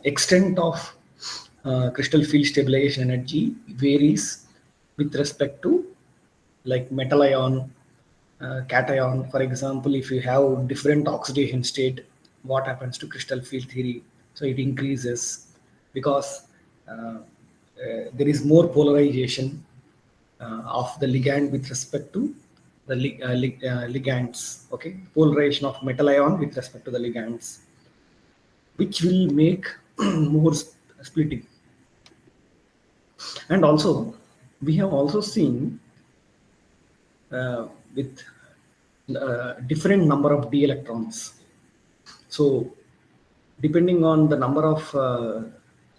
extent of crystal field stabilization energy varies with respect to like metal ion, cation. For example, if you have different oxidation state, what happens to crystal field theory? So it increases because there is more polarization of the ligand with respect to the ligands. Okay, polarization of metal ion with respect to the ligands, which will make more splitting. And also, we have also seen with different number of d electrons. So depending on the number of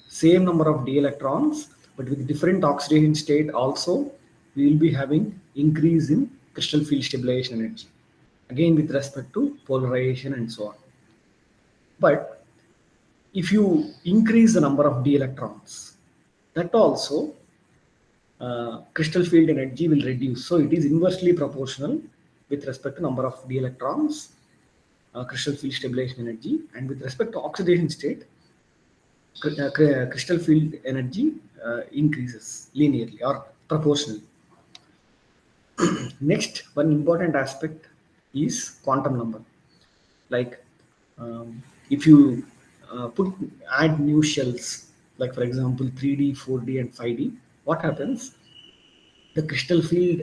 same number of d electrons, but with different oxidation state, also we will be having increase in crystal field stabilization energy, again with respect to polarization and so on. But if you increase the number of d electrons, that also crystal field energy will reduce. So it is inversely proportional with respect to number of d electrons, crystal field stabilization energy, and with respect to oxidation state, crystal field energy increases linearly or proportionally. Next, one important aspect is quantum number. Like if you add new shells, like for example 3D, 4D, and 5D, what happens? The crystal field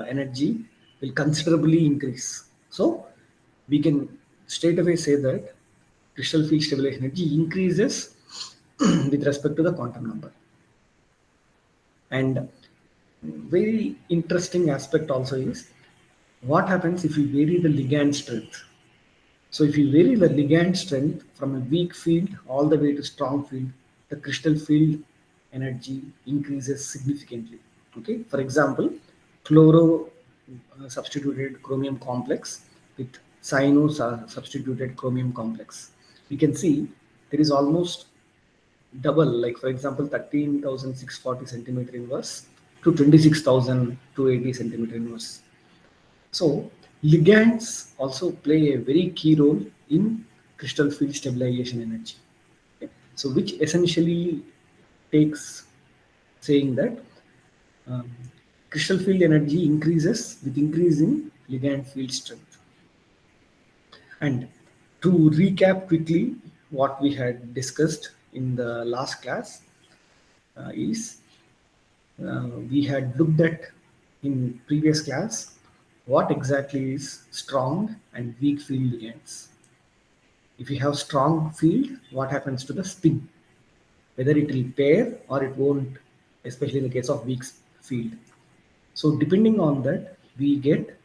energy will considerably increase. So we can straight away say that crystal field stabilization energy increases with respect to the quantum number. And very interesting aspect also is what happens if you vary the ligand strength. So if you vary the ligand strength from a weak field all the way to strong field, the crystal field energy increases significantly. Okay, for example, chloro substituted chromium complex with cyano substituted chromium complex. We can see there is almost double, like for example 13,640 centimeter inverse to 26,280 centimeter inverse. So ligands also play a very key role in crystal field stabilization energy. Okay. So which essentially takes saying that um, crystal field energy increases with increasing ligand field strength. And to recap quickly what we had discussed in the last class is we had looked at in previous class what exactly is strong and weak field ligands. If you have strong field, what happens to the spin? Whether it will pair or it won't, especially in the case of weak field. So depending on that, we get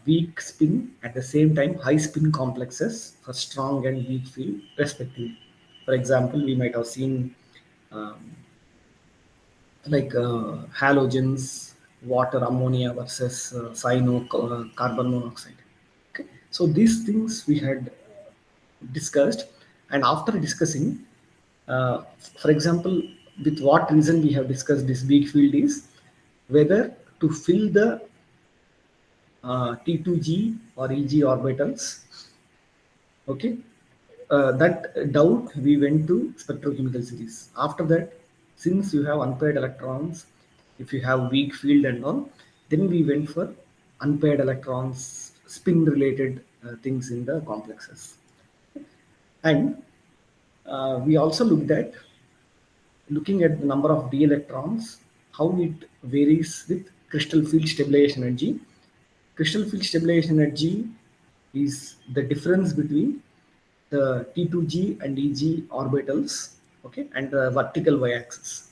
weak spin at the same time high spin complexes for strong and weak field respectively. For example, we might have seen um, like halogens, water, ammonia versus carbon monoxide. Okay, so these things we had discussed, and after discussing, for example, with what reason we have discussed this weak field is whether to fill the T2G or EG orbitals. Okay, that doubt we went to spectrochemical series. After that, since you have unpaired electrons, if you have weak field and all, then we went for unpaired electrons, spin related things in the complexes. And we also looked at looking at the number of d electrons, how it varies with crystal field stabilization energy. Crystal field stabilization energy is the difference between the T2G and EG orbitals, okay, and the vertical y-axis.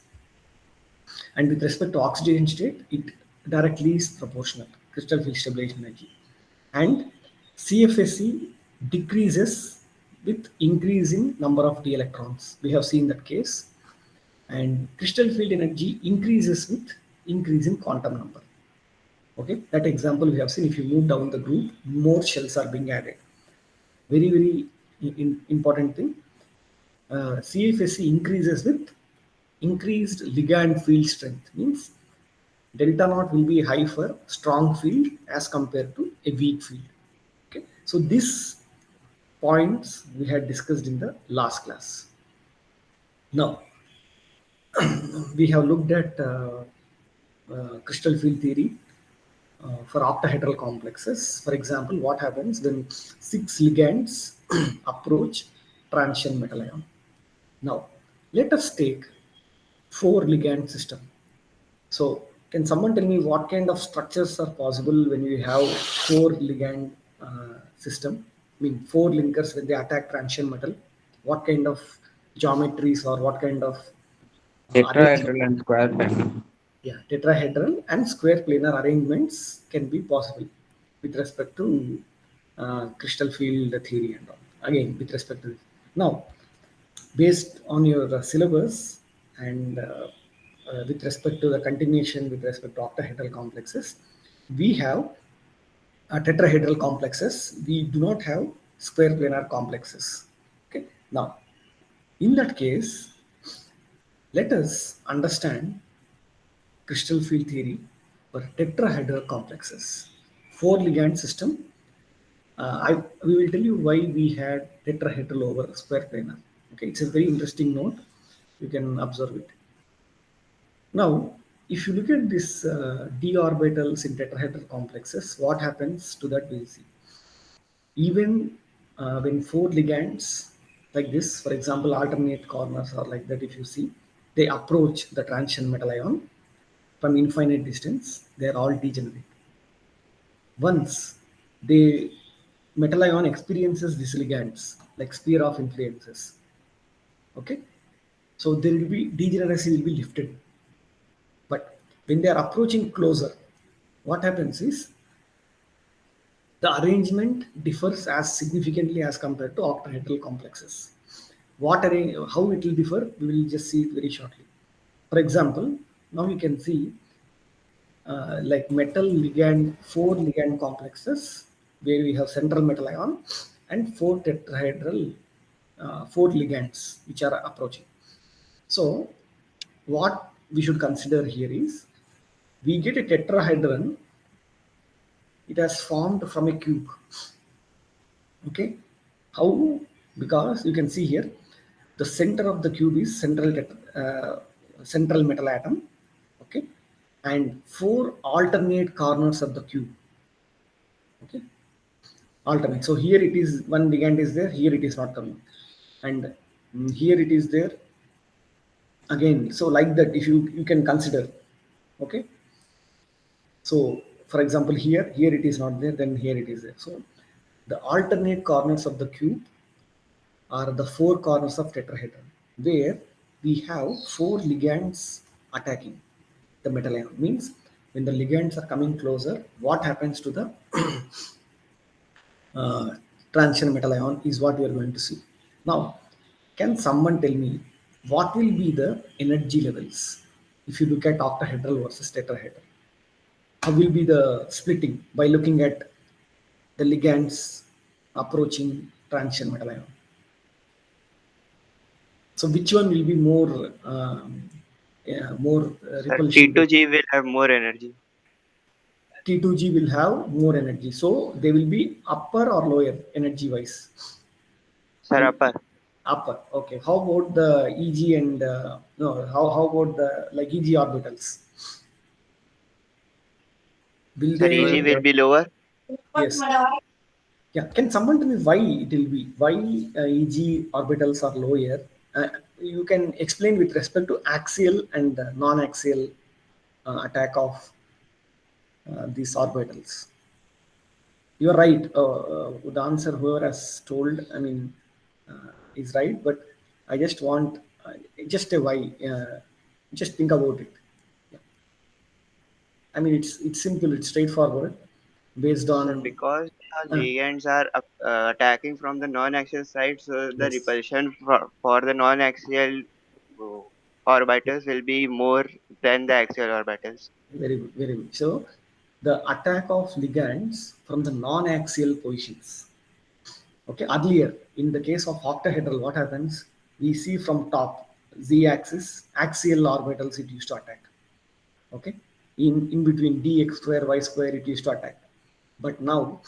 And with respect to oxidation state, it directly is proportional, crystal field stabilization energy. And CFSE decreases with increasing number of d electrons. We have seen that case. And crystal field energy increases with increasing quantum number. Okay, that example we have seen. If you move down the group, more shells are being added. Very important thing. CFSE increases with increased ligand field strength, means delta naught will be high for strong field as compared to a weak field. Okay, so these points we had discussed in the last class. Now, we have looked at crystal field theory for octahedral complexes. For example, what happens when six ligands approach transition metal ion? Now, let us take four ligand system. So, can someone tell me what kind of structures are possible when you have four ligand system? I mean, four linkers when they attack transition metal. What kind of geometries or what kind of arrangement? Tetrahedral and square peg. Yeah, tetrahedral and square planar arrangements can be possible with respect to crystal field theory and all. Again, with respect to this. Now, based on your syllabus and with respect to the continuation with respect to octahedral complexes, we have tetrahedral complexes. We do not have square planar complexes. Okay. Now, in that case, let us understand crystal field theory for tetrahedral complexes. Four ligand system. We will tell you why we had tetrahedral over square planar. Okay, it's a very interesting note. You can observe it. Now, if you look at this d orbitals in tetrahedral complexes, what happens to that we'll see. Even when four ligands like this, for example, alternate corners or like that, if you see, they approach the transition metal ion from infinite distance, they are all degenerate. Once the metal ion experiences these ligands, like sphere of influences, okay, so there will be degeneracy will be lifted. But when they are approaching closer, what happens is the arrangement differs as significantly as compared to octahedral complexes. How it will differ, we will just see it very shortly. For example, now you can see like metal ligand, four ligand complexes where we have central metal ion and four tetrahedral, four ligands which are approaching. So, what we should consider here is we get a tetrahedron, it has formed from a cube. Okay, how? Because you can see here the center of the cube is central metal atom. Okay, and four alternate corners of the cube. Okay, alternate. So here it is one ligand is there, here it is not coming, and here it is there again. So like that, if you can consider. Okay, so for example, here it is not there, then here it is there. So the alternate corners of the cube are the four corners of tetrahedron, where we have four ligands attacking the metal ion. Means when the ligands are coming closer, what happens to the uh, transition metal ion is what we are going to see. Now, can someone tell me what will be the energy levels if you look at octahedral versus tetrahedral? How will be the splitting by looking at the ligands approaching transition metal ion? So which one will be more So repulsion rate? T2G will have more energy. T2G will have more energy. So they will be upper or lower energy wise. Sir, And upper. upper. Okay. How about the EG and no? How about the like EG orbitals? Will Sir, they? EG will be lower. Yes. Yeah. Can someone tell me why it will be? Why EG orbitals are lower? You can explain with respect to axial and non-axial attack of these orbitals. You're right. The answer whoever has told, I mean, is right. But I just want just a why. Just think about it. Yeah. I mean, it's simple. It's straightforward, based Sir, on because the uh, ligands are attacking from the non-axial side, so the yes, repulsion for the non-axial uh, orbitals will be more than the axial orbitals. very good, very good. So the attack of ligands from the non-axial positions. Okay, earlier in the case of octahedral, what happens? We see from top z-axis axial orbitals it used to attack. Okay, in between dx square y square it used to attack, but now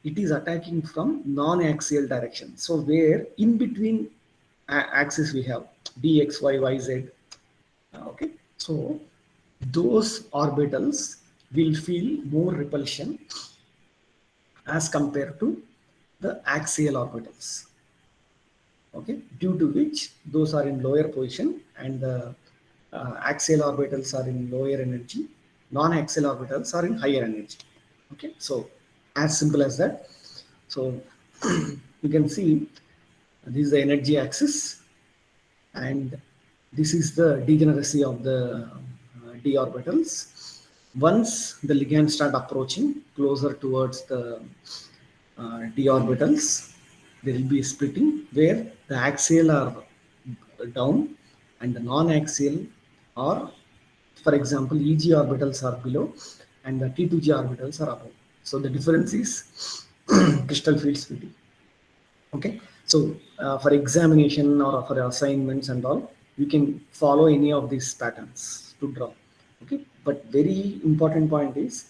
it is attacking from non-axial direction. So where in between axis we have dx, y, yz. Okay, so those orbitals will feel more repulsion as compared to the axial orbitals. Okay, due to which those are in lower position and the axial orbitals are in lower energy, non-axial orbitals are in higher energy. Okay, so as simple as that. So you can see this is the energy axis, and this is the degeneracy of the d orbitals. Once the ligands start approaching closer towards the d orbitals, there will be splitting where the axial are down and the non-axial are, for example, eg orbitals are below and the t2g orbitals are above. So the difference is crystal field splitting. Okay, so for examination or for assignments and all, you can follow any of these patterns to draw. Okay, but very important point is,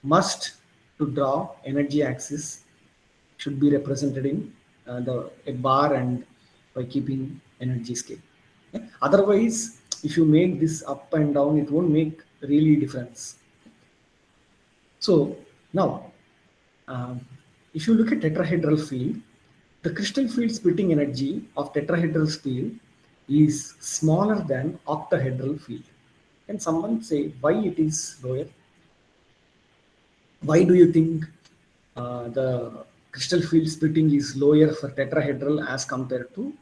must to draw energy axis should be represented in the a bar and by keeping energy scale. Okay? Otherwise, if you make this up and down, it won't make really difference. So now, um, if you look at tetrahedral field, the crystal field splitting energy of tetrahedral field is smaller than octahedral field. Can someone say why it is lower? Why do you think the crystal field splitting is lower for tetrahedral as compared to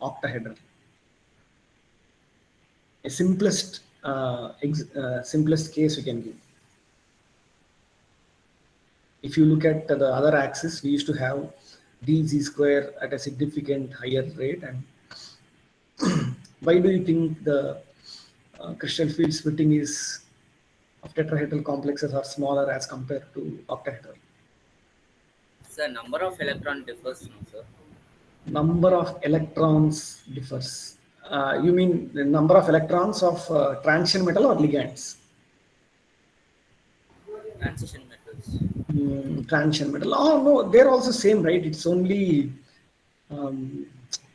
octahedral? A simplest case we can give. If you look at the other axis, we used to have dz square at a significant higher rate. And why do you think the crystal field splitting is of tetrahedral complexes are smaller as compared to octahedral? The number of electron differs, no, sir. Number of electrons differs. You mean the number of electrons of transition metal or ligands? Transition metals. Transition metal. Oh no, they're also same, right? Um,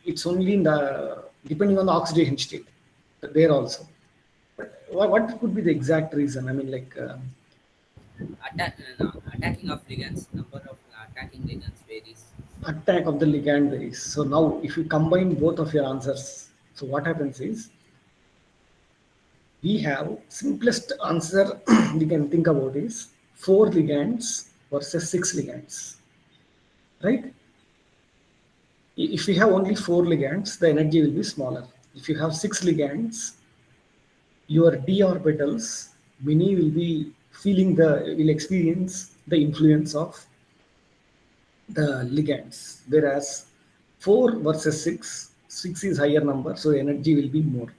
it's only in the depending on the oxidation state. There also. But what could be the exact reason? I mean, like Attacking of ligands. Number of attacking ligands varies. attack of the ligand varies. So now, if you combine both of your answers, so what happens is we have simplest answer we can think about is 4 ligands versus 6 ligands, right? If we have only 4 ligands, the energy will be smaller. If you have 6 ligands, your d orbitals many will experience the influence of the ligands, whereas 4 versus 6 is higher number, so energy will be more.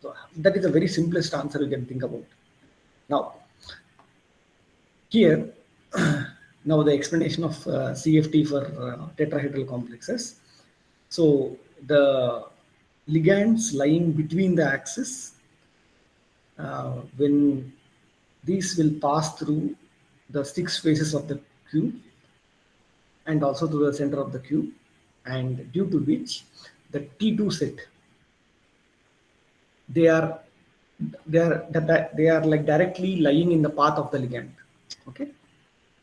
So that is the very simplest answer you can think about. Now here, now the explanation of CFT for tetrahedral complexes. So the ligands lying between the axis, when these will pass through the 6 faces of the cube and also to the center of the cube, and due to which the T2 set, they are they are like directly lying in the path of the ligand. Okay,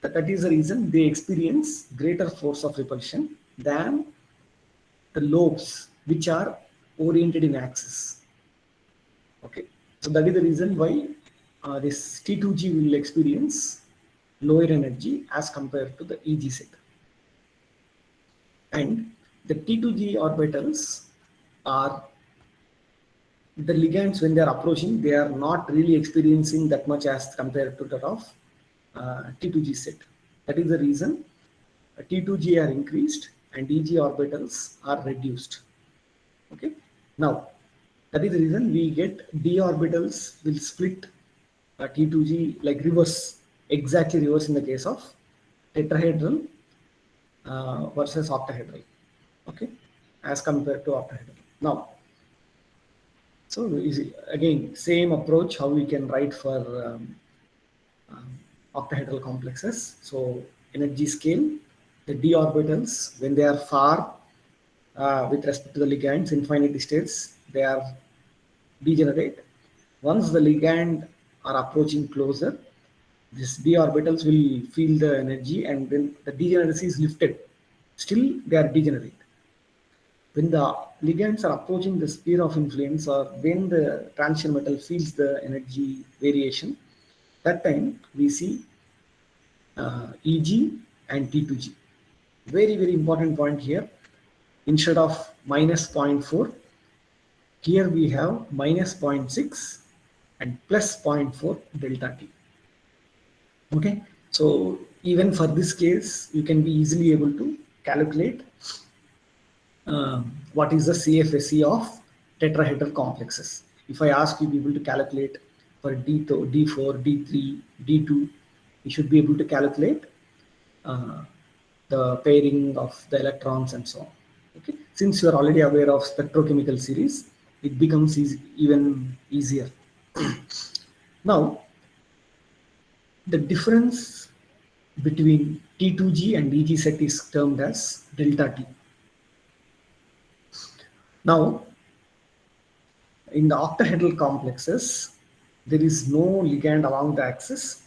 that is the reason they experience greater force of repulsion than the lobes which are oriented in axis. Okay, so that is the reason why this T2G will experience lower energy as compared to the EG set. And the T2G orbitals are the ligands, when they are approaching, they are not really experiencing that much as compared to that of T2G set. That is the reason T2G are increased and EG orbitals are reduced. Okay. Now, that is the reason we get d orbitals will split T2G like reverse, exactly reverse in the case of tetrahedral versus octahedral. Okay, as compared to octahedral. Now, so again, same approach how we can write for octahedral complexes. So energy scale, the d orbitals when they are far with respect to the ligands, infinity states, they are degenerate. Once the ligand are approaching closer, these d orbitals will feel the energy and then the degeneracy is lifted. Still they are degenerate. When the ligands are approaching the sphere of influence or when the transition metal feels the energy variation, that time we see EG and T2G. Very, very important point here. Instead of minus zero point 0.4, here we have minus 0.6 and plus zero point 0.4 delta T. Okay, so even for this case, you can be easily able to calculate what is the CFSE of tetrahedral complexes. If I ask you people to calculate for D4, D3, D2, you should be able to calculate uh, the pairing of the electrons and so on. Okay, since you are already aware of spectrochemical series, it becomes even easier. Now, the difference between T2G and EG set is termed as delta T. Now, in the octahedral complexes, there is no ligand along the axis,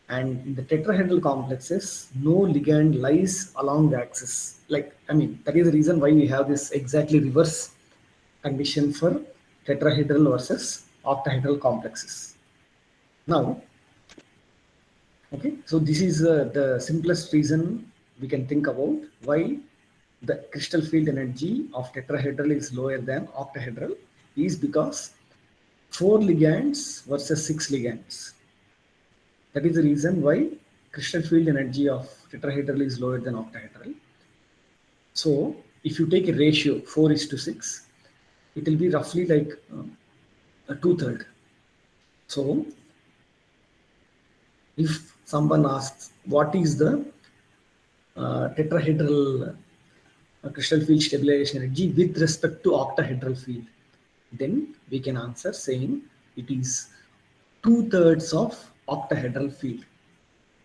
and in the tetrahedral complexes, no ligand lies along the axis. That is the reason why we have this exactly reverse condition for tetrahedral versus octahedral complexes. Now, okay, so this is the simplest reason we can think about why the crystal field energy of tetrahedral is lower than octahedral is because 4 ligands versus 6 ligands. That is the reason why crystal field energy of tetrahedral is lower than octahedral. So if you take a ratio 4 is to 6, it will be roughly like a two-third. So if someone asks what is the tetrahedral crystal field stabilization energy with respect to octahedral field, then we can answer saying it is two-thirds of octahedral field.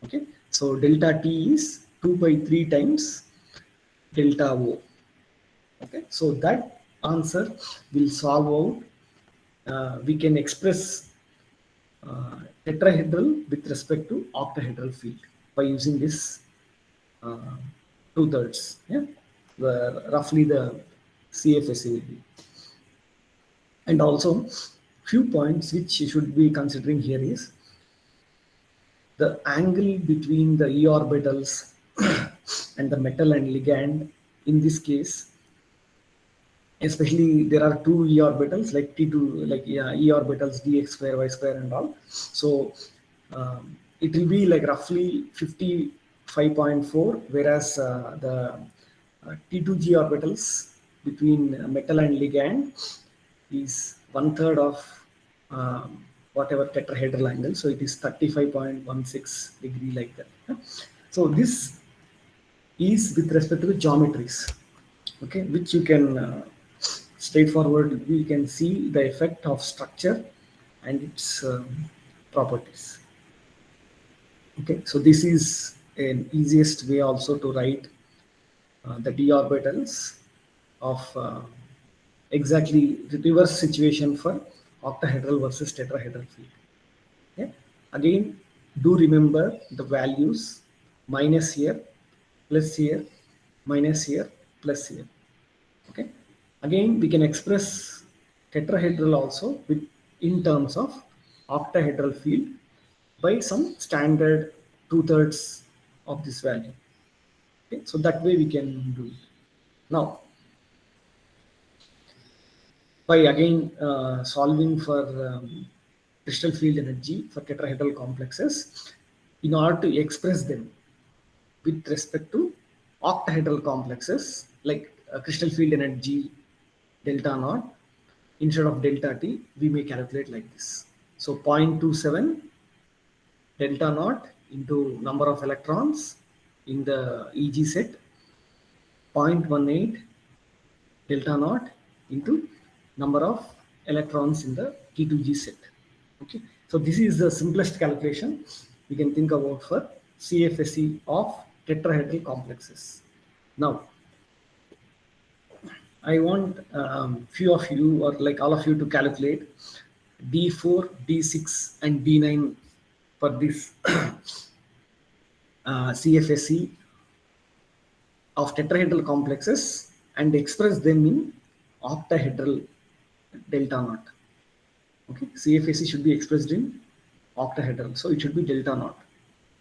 Okay, so delta T is 2 by 3 times delta O. Okay, so that answer will solve out. We can express tetrahedral with respect to octahedral field by using this uh, two-thirds. Yeah, roughly the CFSA will be. And also, few points which you should be considering here is the angle between the e orbitals and the metal and ligand. In this case, especially there are two e orbitals like T2, like e orbitals dx square y square and all. So it will be like roughly 55.4, whereas the T2g orbitals between metal and ligand is one third of whatever tetrahedral angle. So it is 35.16 degree like that. So this is with respect to the geometries, okay, which you can straightforward, we can see the effect of structure and its properties. Okay, so this is an easiest way also to write the d orbitals of exactly the reverse situation for octahedral versus tetrahedral field. Okay, again, do remember the values: minus here, plus here, minus here, plus here. Okay, again we can express tetrahedral also with in terms of octahedral field by some standard two-thirds of this value. Okay, so that way we can do it. Now, by again solving for crystal field energy for tetrahedral complexes, in order to express them with respect to octahedral complexes, like crystal field energy delta naught, instead of delta T, we may calculate like this. So 0.27 delta naught into number of electrons in the EG set, 0.18 delta naught into number of electrons in the T2G set. Okay, so this is the simplest calculation we can think about for CFSE of tetrahedral complexes. Now, I want few of you or like all of you to calculate D4, D6, and D9 for this CFSE of tetrahedral complexes and express them in octahedral delta naught. Okay, CFSE should be expressed in octahedral, so it should be delta naught.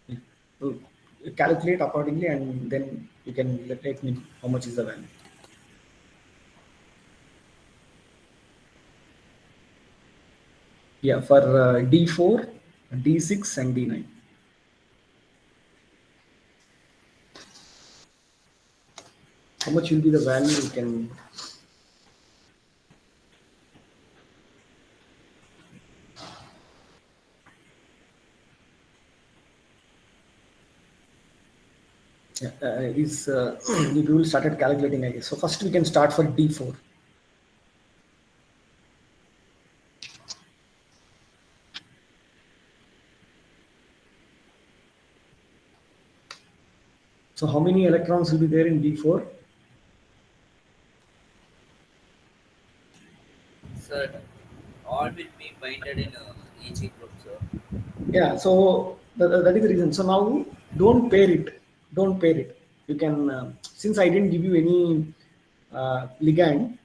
Yeah. So calculate accordingly, and then you can let me know how much is the value. Yeah, for D4, D6, and D9. How much will be the value? You can. Yeah, is the people started calculating, I guess. So first we can start for D4. So how many electrons will be there in D4? Sir, all will be binded in each group, sir. Yeah, so that is the reason. So now don't pair it. Don't pair it. You can, since I didn't give you any ligand,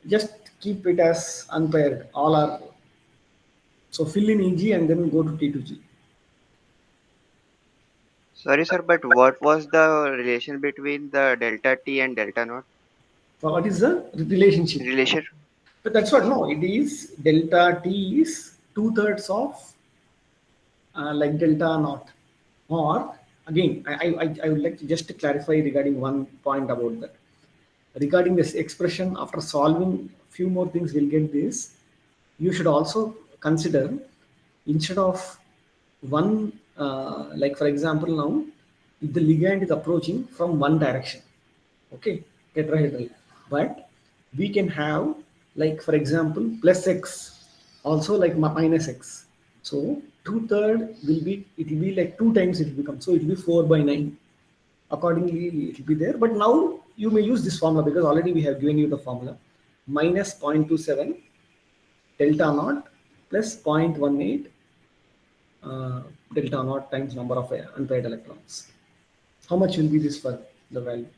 just keep it as unpaired. All are, so fill in EG and then go to T2G. Sorry, sir, but what was the relation between the delta T and delta naught? So what is the relationship? Relation? But that's what, no, it is delta T is two-thirds of like delta naught. Or again, I would like to just clarify regarding one point about that. Regarding this expression, after solving few more things, we'll get this. You should also consider instead of one, like for example, now if the ligand is approaching from one direction, okay, tetrahedral, but we can have like for example plus x, also like minus x. So two-third will be, it will be like two times it will become, so it will be 4/9. Accordingly it will be there, but now you may use this formula because already we have given you the formula. Minus 0.27 delta naught plus 0.18 delta naught times number of unpaired electrons. How much will be this for the value?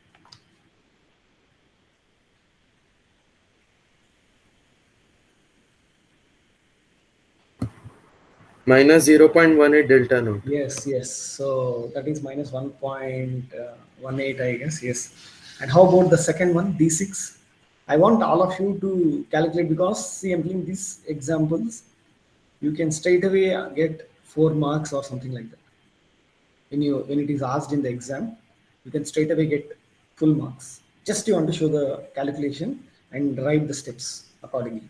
Minus 0.18 delta naught. Yes, yes. So that is minus 1.18, I guess. Yes. And how about the second one, D6? I want all of you to calculate because see, I'm giving these examples. You can straight away get 4 marks or something like that. When it is asked in the exam, you can straight away get full marks. Just you want to show the calculation and write the steps accordingly.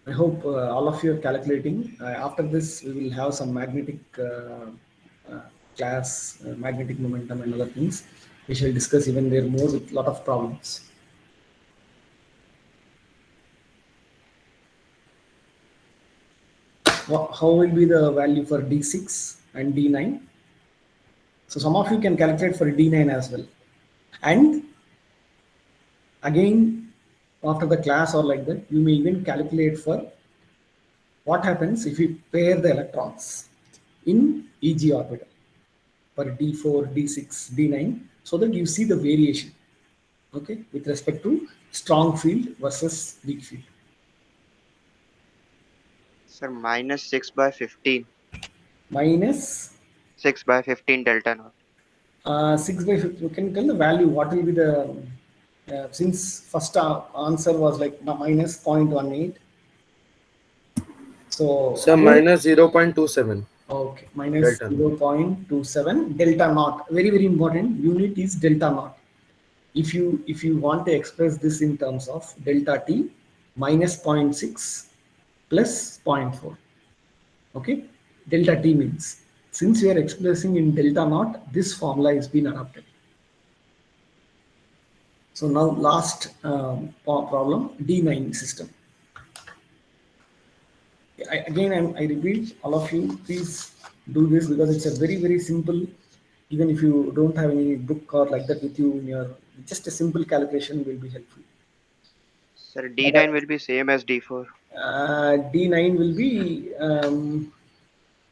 I hope all of you are calculating. After this, we will have some magnetic uh, class, magnetic momentum, and other things. We shall discuss even there more with lot of problems. How will be the value for D6 and D9? So some of you can calculate for D9 as well. And again, after the class or like that, you may even calculate for what happens if you pair the electrons in EG orbital for D4, D6, D9, so that you see the variation, okay, with respect to strong field versus weak field. Sir, minus 6 by 15. Minus 6 by 15 delta naught. 6 by 50. Can you tell the value? What will be the, since first answer was like minus 0.18. So So again, minus 0.27 okay, minus delta naught. 0.27 delta naught. Very, very important. Unit is delta naught. If you want to express this in terms of delta t, minus 0.6 plus zero point 0.4. Okay, delta t means since we are expressing in delta naught, this formula is been adopted. So now last problem, D9 system. Again, I repeat, all of you, please do this because it's a very, very simple. Even if you don't have any book or like that with you in your, just a simple calculation will be helpful. Sir, And D9 will be same as D4. D9 will be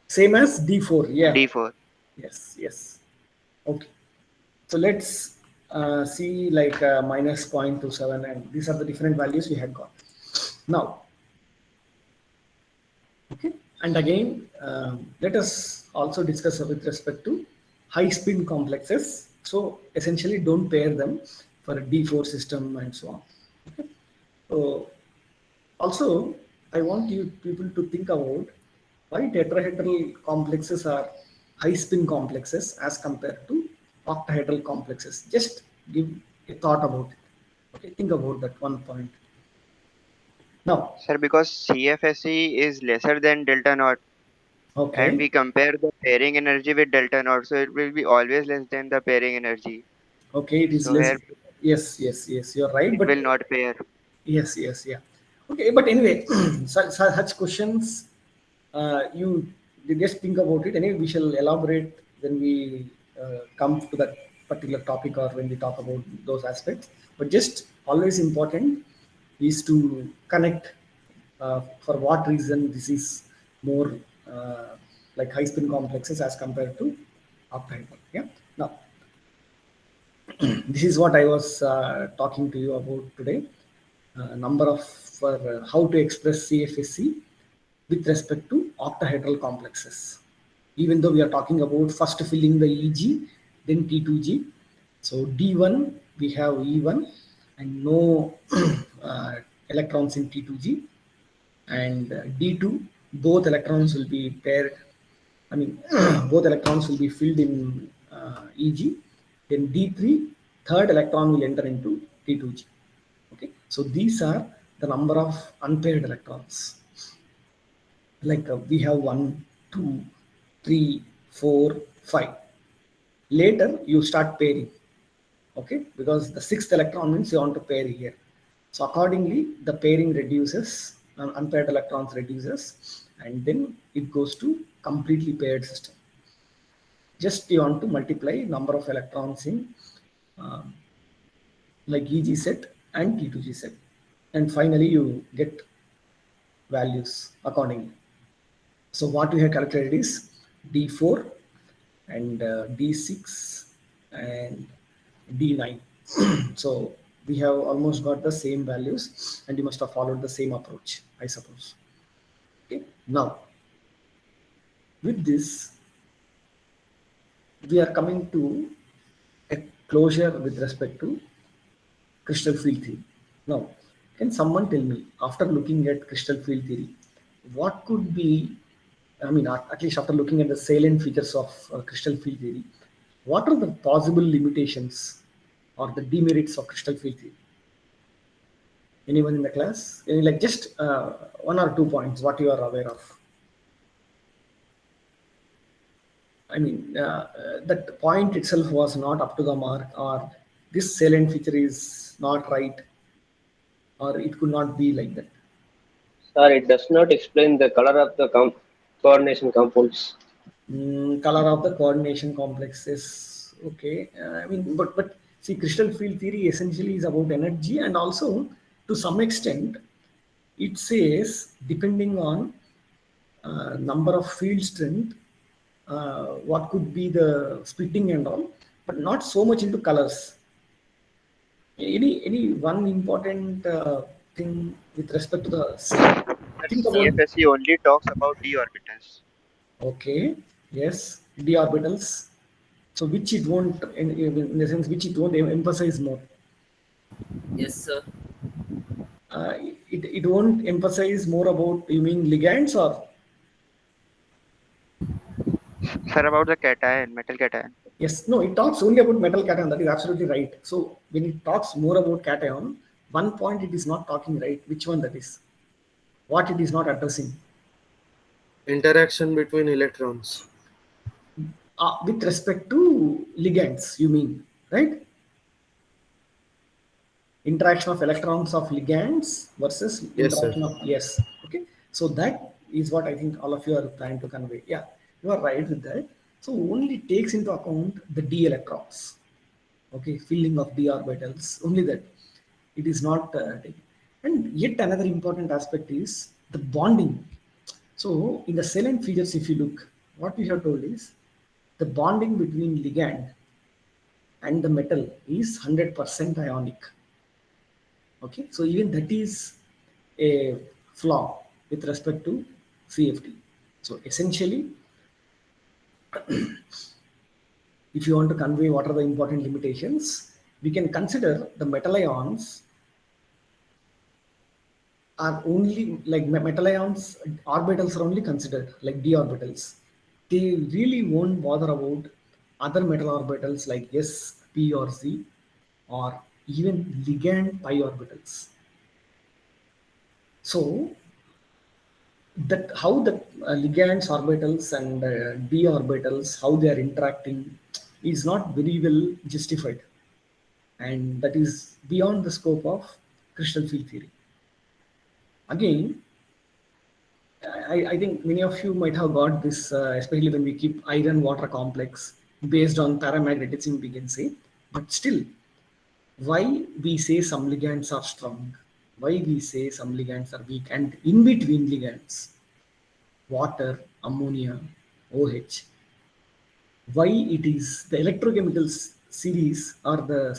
same as D4. Yeah. D4. Yes. Yes. Okay. So let's see like minus 0.27, and these are the different values we had got. Now, okay, and again, let us also discuss with respect to high spin complexes. So essentially, don't pair them for a D4 system and so on. Okay. So also, I want you people to think about why tetrahedral complexes are high spin complexes as compared to octahedral complexes. Just give a thought about it. Okay, think about that one point. Now, Sir, because CFSE is lesser than delta naught, and okay, we compare the pairing energy with delta naught, so it will be always less than the pairing energy. okay, it is So less. here Yes, yes, yes, you're right. it But will not pair. yes, yes, yeah. Okay, but anyway, such questions, you just think about it. Anyway, we shall elaborate when we come to that particular topic or when we talk about those aspects. But just always important is to connect for what reason this is more like high spin complexes as compared to octahedral. Yeah. Now, this is what I was talking to you about today. Number of for how to express CFSC with respect to octahedral complexes. Even though we are talking about first filling the EG, then T2G. So D1 we have E1 and no electrons in T2G, and D2 both electrons will be paired. I mean, both electrons will be filled in EG. Then D3, third electron will enter into T2G. Okay, so these are the number of unpaired electrons. Like we have 1, 2, 3, 4, 5. Later, you start pairing. Okay, because the sixth electron means you want to pair here. So accordingly, the pairing reduces, unpaired electrons reduces, and then it goes to completely paired system. Just you want to multiply number of electrons in um, like EG set and T2G set, and finally you get values accordingly. So what we have calculated is D4 and D6 and D9. So we have almost got the same values, and you must have followed the same approach, I suppose. Okay. Now, with this, we are coming to a closure with respect to crystal field theory. Now, can someone tell me, after looking at crystal field theory, what could be, I mean, at least after looking at the salient features of crystal field theory, what are the possible limitations or the demerits of crystal field theory? Anyone in the class? Any, like just one or 2 points, what you are aware of? I mean, that point itself was not up to the mark, or this salient feature is not right, or it could not be like that. Sir, it does not explain the color of the coordination compounds. Color of the coordination complex is okay. I mean, but see, crystal field theory essentially is about energy, and also to some extent, it says depending on number of field strength, what could be the splitting and all, but not so much into colors. Any one important thing with respect to the Sir, think about. CFSE only talks about d orbitals. Okay, yes, d orbitals. So which it won't, in the sense which it won't emphasize more. Yes, sir. It won't emphasize more about, you mean ligands or? Sir, about the cation, metal cation. Yes, no, it talks only about metal cation. That is absolutely right. So when it talks more about cation, one point it is not talking right. Which one that is? What it is not addressing? Interaction between electrons. With respect to ligands, you mean, right? Interaction of electrons of ligands versus Yes, sir. interaction of, yes. Okay, so that is what I think all of you are trying to convey. Yeah, you are right with that. So only takes into account the d electrons. Okay, filling of d orbitals, only that. It is not taken. And yet another important aspect is the bonding. So in the silent features, if you look, what we have told is the bonding between ligand and the metal is 100% ionic. Okay, so even that is a flaw with respect to CFT. So essentially, if you want to convey what are the important limitations, we can consider the metal ions are only like metal ions orbitals are only considered like d orbitals. They really won't bother about other metal orbitals like s, p, or z, or even ligand pi orbitals. So that how the ligands orbitals and d orbitals how they are interacting is not very well justified, and that is beyond the scope of crystal field theory. Again, I think many of you might have got this, especially when we keep iron water complex based on paramagnetism, we can say. But still, why we say some ligands are strong, why we say some ligands are weak, and in between ligands, water, ammonia, OH, why it is the electrochemical series or the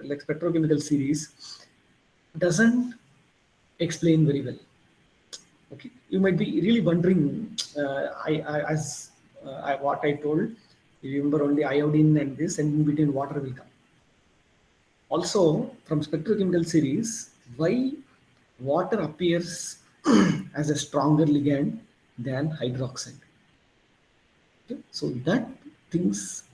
spectrochemical series doesn't explain very well. Okay, you might be really wondering. What I told, you remember only iodine and this, and in between water will come. Also, from spectrochemical series, why water appears as a stronger ligand than hydroxide. Okay, so that things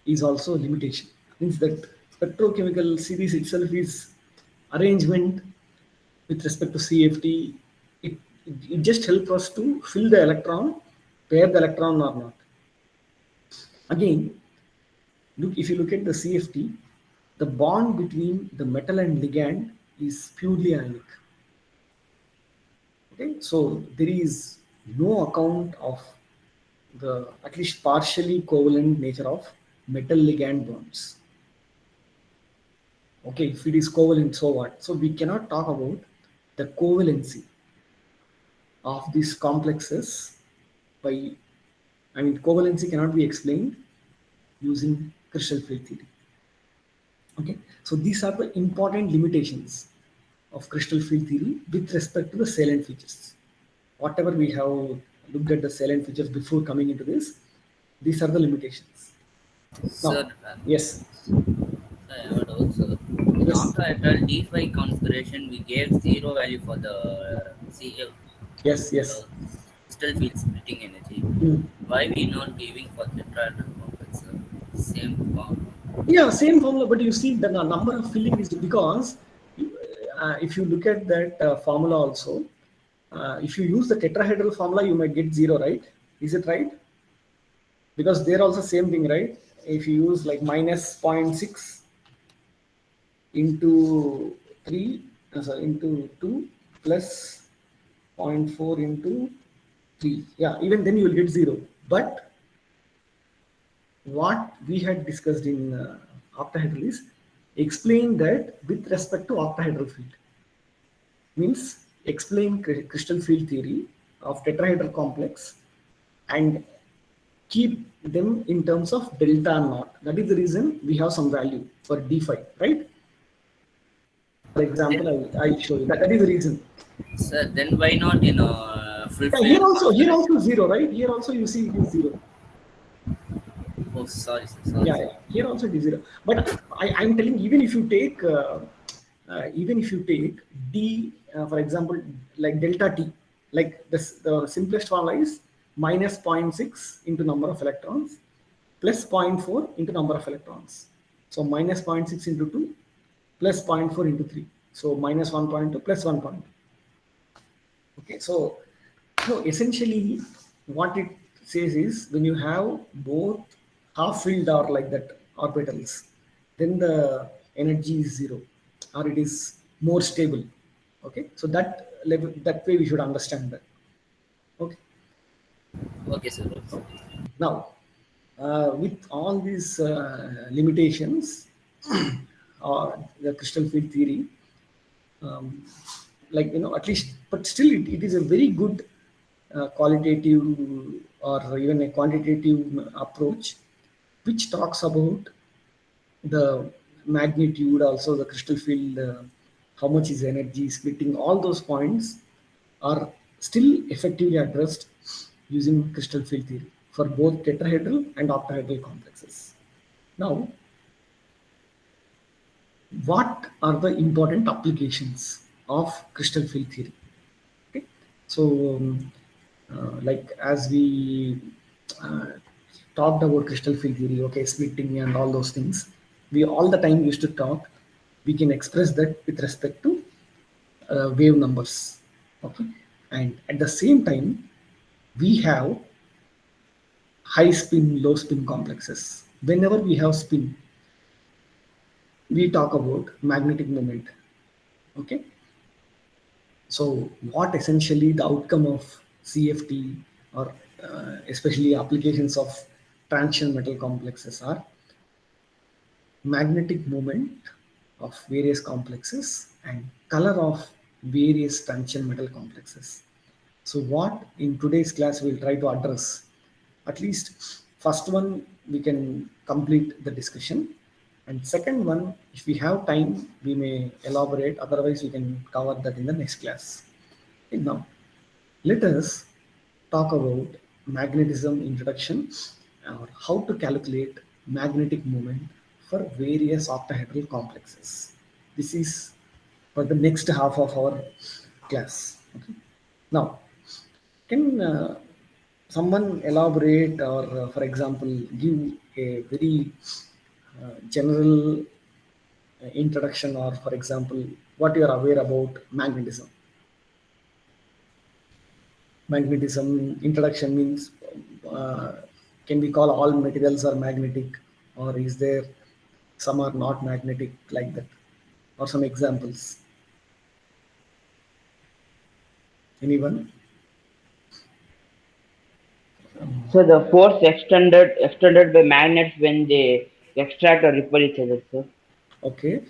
is also a limitation. Means that spectrochemical series itself is arrangement with respect to CFT. It just helps us to fill the electron, pair the electron or not. Again, look, if you look at the CFT, the bond between the metal and ligand is purely ionic. Okay, so there is no account of the at least partially covalent nature of metal ligand bonds. Okay, if it is covalent, so what? So we cannot talk about the covalency of these complexes by, I mean, covalency cannot be explained using crystal field theory. Okay, so these are the important limitations of crystal field theory with respect to the salient features. Whatever we have looked at the salient features before coming into this, these are the limitations. Sir, Now, yes, I heard also in yes, octahedral D5 configuration we gave zero value for the CF, yes, the yes. crystal field splitting energy. Hmm. Why we not giving for tetrahedral complex, sir? Same form. Yeah, same formula, but you see the number of filling is because if you look at that formula also, if you use the tetrahedral formula, you might get zero, right? Is it right? Because they're also same thing, right? If you use like minus zero point 0.6 into 3, sorry, into 2 plus zero point 4 into 3. Yeah, even then you will get zero. But what we had discussed in octahedral is explain that with respect to octahedral field. Means explain crystal field theory of tetrahedral complex and keep them in terms of delta naught. That is the reason we have some value for D5, right? For example, Then, I show you that is the reason. sir, then why not in full Yeah, field here configuration? also zero, right? Here also you see it is zero. Oh, sorry, sir. Sorry, Yeah, sir. yeah, here also it is zero. But I'm telling, even if you take d, for example, like delta t, like this, the simplest formula is minus zero point 0.6 into number of electrons plus zero point 0.4 into number of electrons. So minus zero point 0.6 into 2 plus zero point 0.4 into 3. So minus 1.2 plus 1.2. Okay, so essentially what it says is when you have both half filled or like that orbitals, then the energy is zero or it is more stable. Okay, so that level, that way we should understand that. Okay. Okay, sir. Okay, sir. Now, with all these limitations, the crystal field theory, um, like at least, but still, it is a very good qualitative or even a quantitative approach, which talks about the magnitude, also the crystal field, how much is energy splitting, all those points are still effectively addressed using crystal field theory for both tetrahedral and octahedral complexes. Now, what are the important applications of crystal field theory? Okay, so like as we uh, talked about crystal field theory, okay, splitting and all those things, we all the time used to talk. We can express that with respect to wave numbers, okay, and at the same time, we have high spin, low spin complexes. Whenever we have spin, we talk about magnetic moment. Okay, so what essentially the outcome of CFT or especially applications of transition metal complexes are magnetic moment of various complexes and color of various transition metal complexes. So what in today's class we'll try to address, at least first one we can complete the discussion, and second one if we have time we may elaborate, otherwise we can cover that in the next class. Okay, now let us talk about magnetism introduction or how to calculate magnetic moment for various octahedral complexes. This is for the next half of our class. Okay. Now, can someone elaborate or, for example, give a very general introduction or, for example, what you are aware about magnetism? Magnetism introduction means uh, can we call all materials are magnetic, or is there some are not magnetic like that, or some examples? Anyone? So the force extended by magnets when they extract or repel each other, sir. Okay.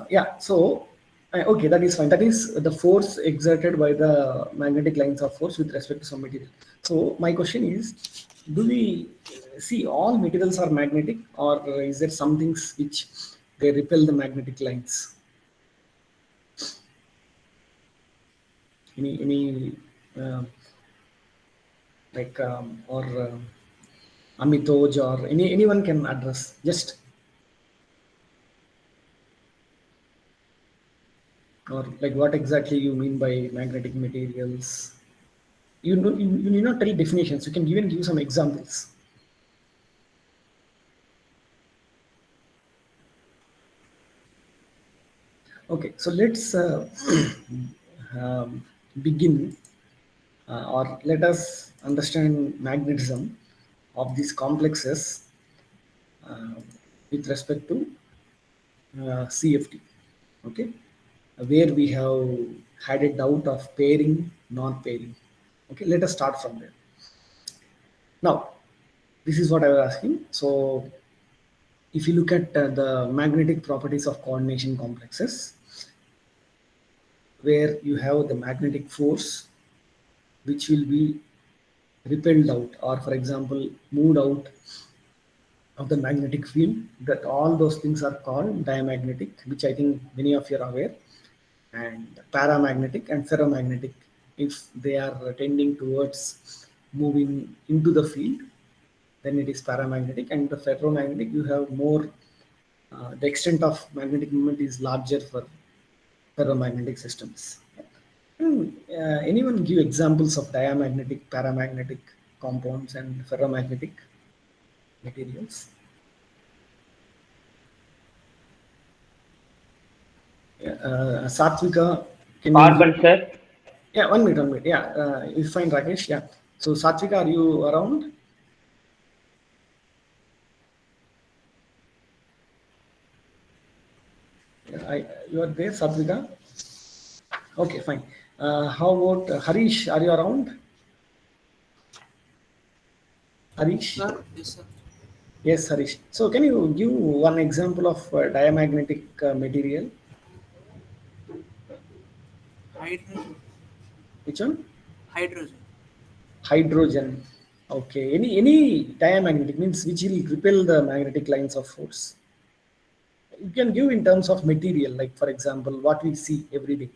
Yeah. So, okay, that is fine. That is the force exerted by the magnetic lines of force with respect to some material. So, my question is, do we see all materials are magnetic, or is there some things which they repel the magnetic lines? Any like or Amitoj or anyone can address just, or like what exactly you mean by magnetic materials? You know, you need not tell definitions. You can even give some examples. Okay, so let's begin or let us understand magnetism of these complexes uh, with respect to CFT. Okay, where we have had a doubt of pairing, non-pairing. Okay, let us start from there. Now, this is what I was asking. So, if you look at the magnetic properties of coordination complexes, where you have the magnetic force which will be repelled out, or for example moved out of the magnetic field, that all those things are called diamagnetic, which I think many of you are aware, and paramagnetic and ferromagnetic if they are tending towards moving into the field, then it is paramagnetic, and the ferromagnetic you have more the extent of magnetic moment is larger for ferromagnetic systems. Anyone give examples of diamagnetic, paramagnetic compounds and ferromagnetic materials? Satvika, can you Carbon, give? sir. Yeah, 1 minute, 1 minute. Yeah, it's fine, Rakesh. Yeah. So, Satvika, are you around? You are there, Satvika? Okay, fine. How about Harish? Are you around? Harish? Sir, yes, sir. Yes, Harish. So can you give one example of diamagnetic material? Hydrogen. Which one? Hydrogen. Hydrogen. Okay. Any diamagnetic means which will repel the magnetic lines of force. You can give in terms of material, like for example, what we see every day.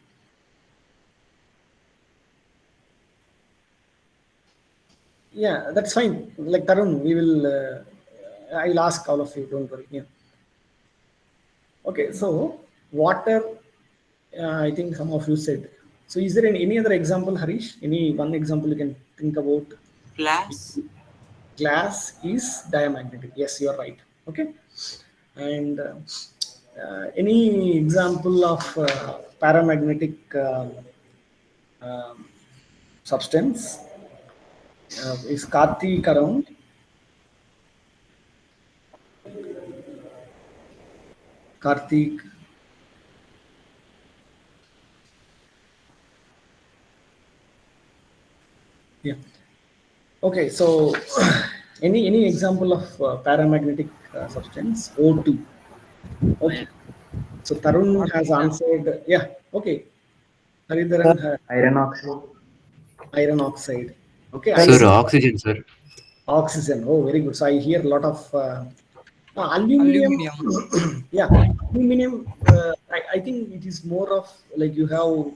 Yeah, that's fine. Like Tarun, we will. I'll ask all of you. Don't worry. Yeah. Okay. So water. I think some of you said. So is there any other example, Harish? Any one example you can think about? Glass. Glass is diamagnetic. Yes, you are right. Okay. And any example of paramagnetic um, substance? Is Karthik around? Karthik. Yeah. Okay. So any example of paramagnetic substance? O2. Okay. So Tarun has answered. Yeah. Okay. Haridharan has Iron oxide. iron oxide. Okay. Sir, Iron oxygen, sir. oxygen. Oh, very good. So I hear a lot of aluminum. Aluminium. Yeah, aluminum. I think it is more of like you have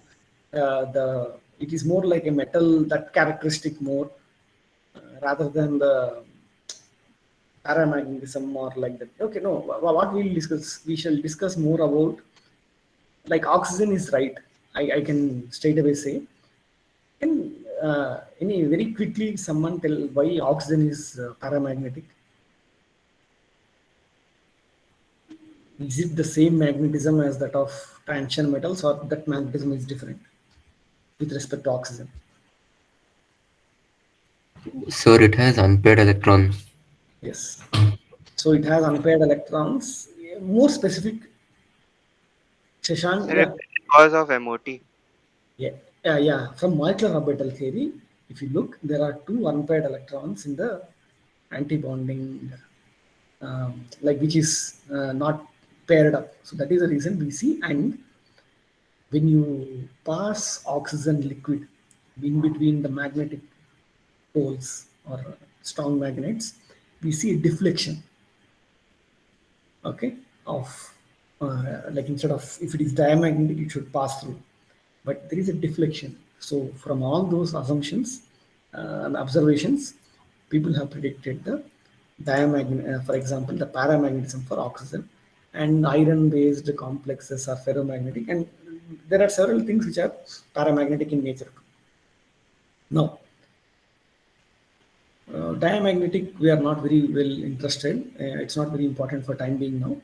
the. It is more like a metal that characteristic more rather than the paramagnetism or like that. Okay, no. What we'll discuss, we shall discuss more about like oxygen is right. I can straight away say. Can any very quickly someone tell why oxygen is paramagnetic? Is it the same magnetism as that of transition metals, or that magnetism is different with respect to oxygen? Sir, it has unpaired electrons. Yes. So it has unpaired electrons. More specific, Shashank, Sir, yeah, because of MOT. yeah, yeah. From molecular orbital theory, if you look, there are two unpaired electrons in the anti-bonding, like which is not paired up. So that is the reason we see. And when you pass oxygen liquid in between the magnetic poles or strong magnets, we see a deflection, okay, of like instead of if it is diamagnetic, it should pass through, but there is a deflection. So from all those assumptions and observations, people have predicted the for example, the paramagnetism for oxygen, and iron-based complexes are ferromagnetic, and there are several things which are paramagnetic in nature. Now, diamagnetic, we are not very well interested. It's not very important for time being now.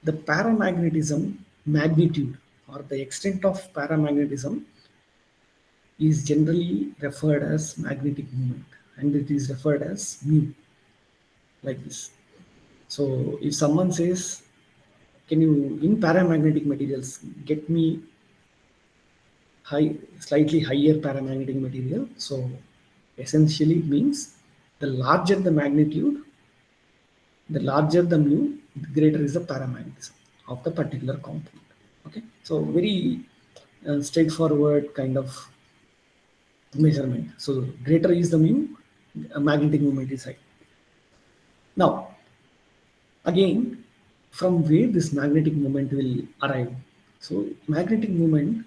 The paramagnetism magnitude or the extent of paramagnetism is generally referred as magnetic moment, and it is referred as mu, like this. So if someone says, can you in paramagnetic materials get me slightly higher paramagnetic material? So essentially it means the larger the magnitude, the larger the mu, the greater is the paramagnetism of the particular component. Okay, so very straightforward kind of measurement. So greater is the mu, magnetic moment is high. Now, again, from where this magnetic moment will arrive? So magnetic moment,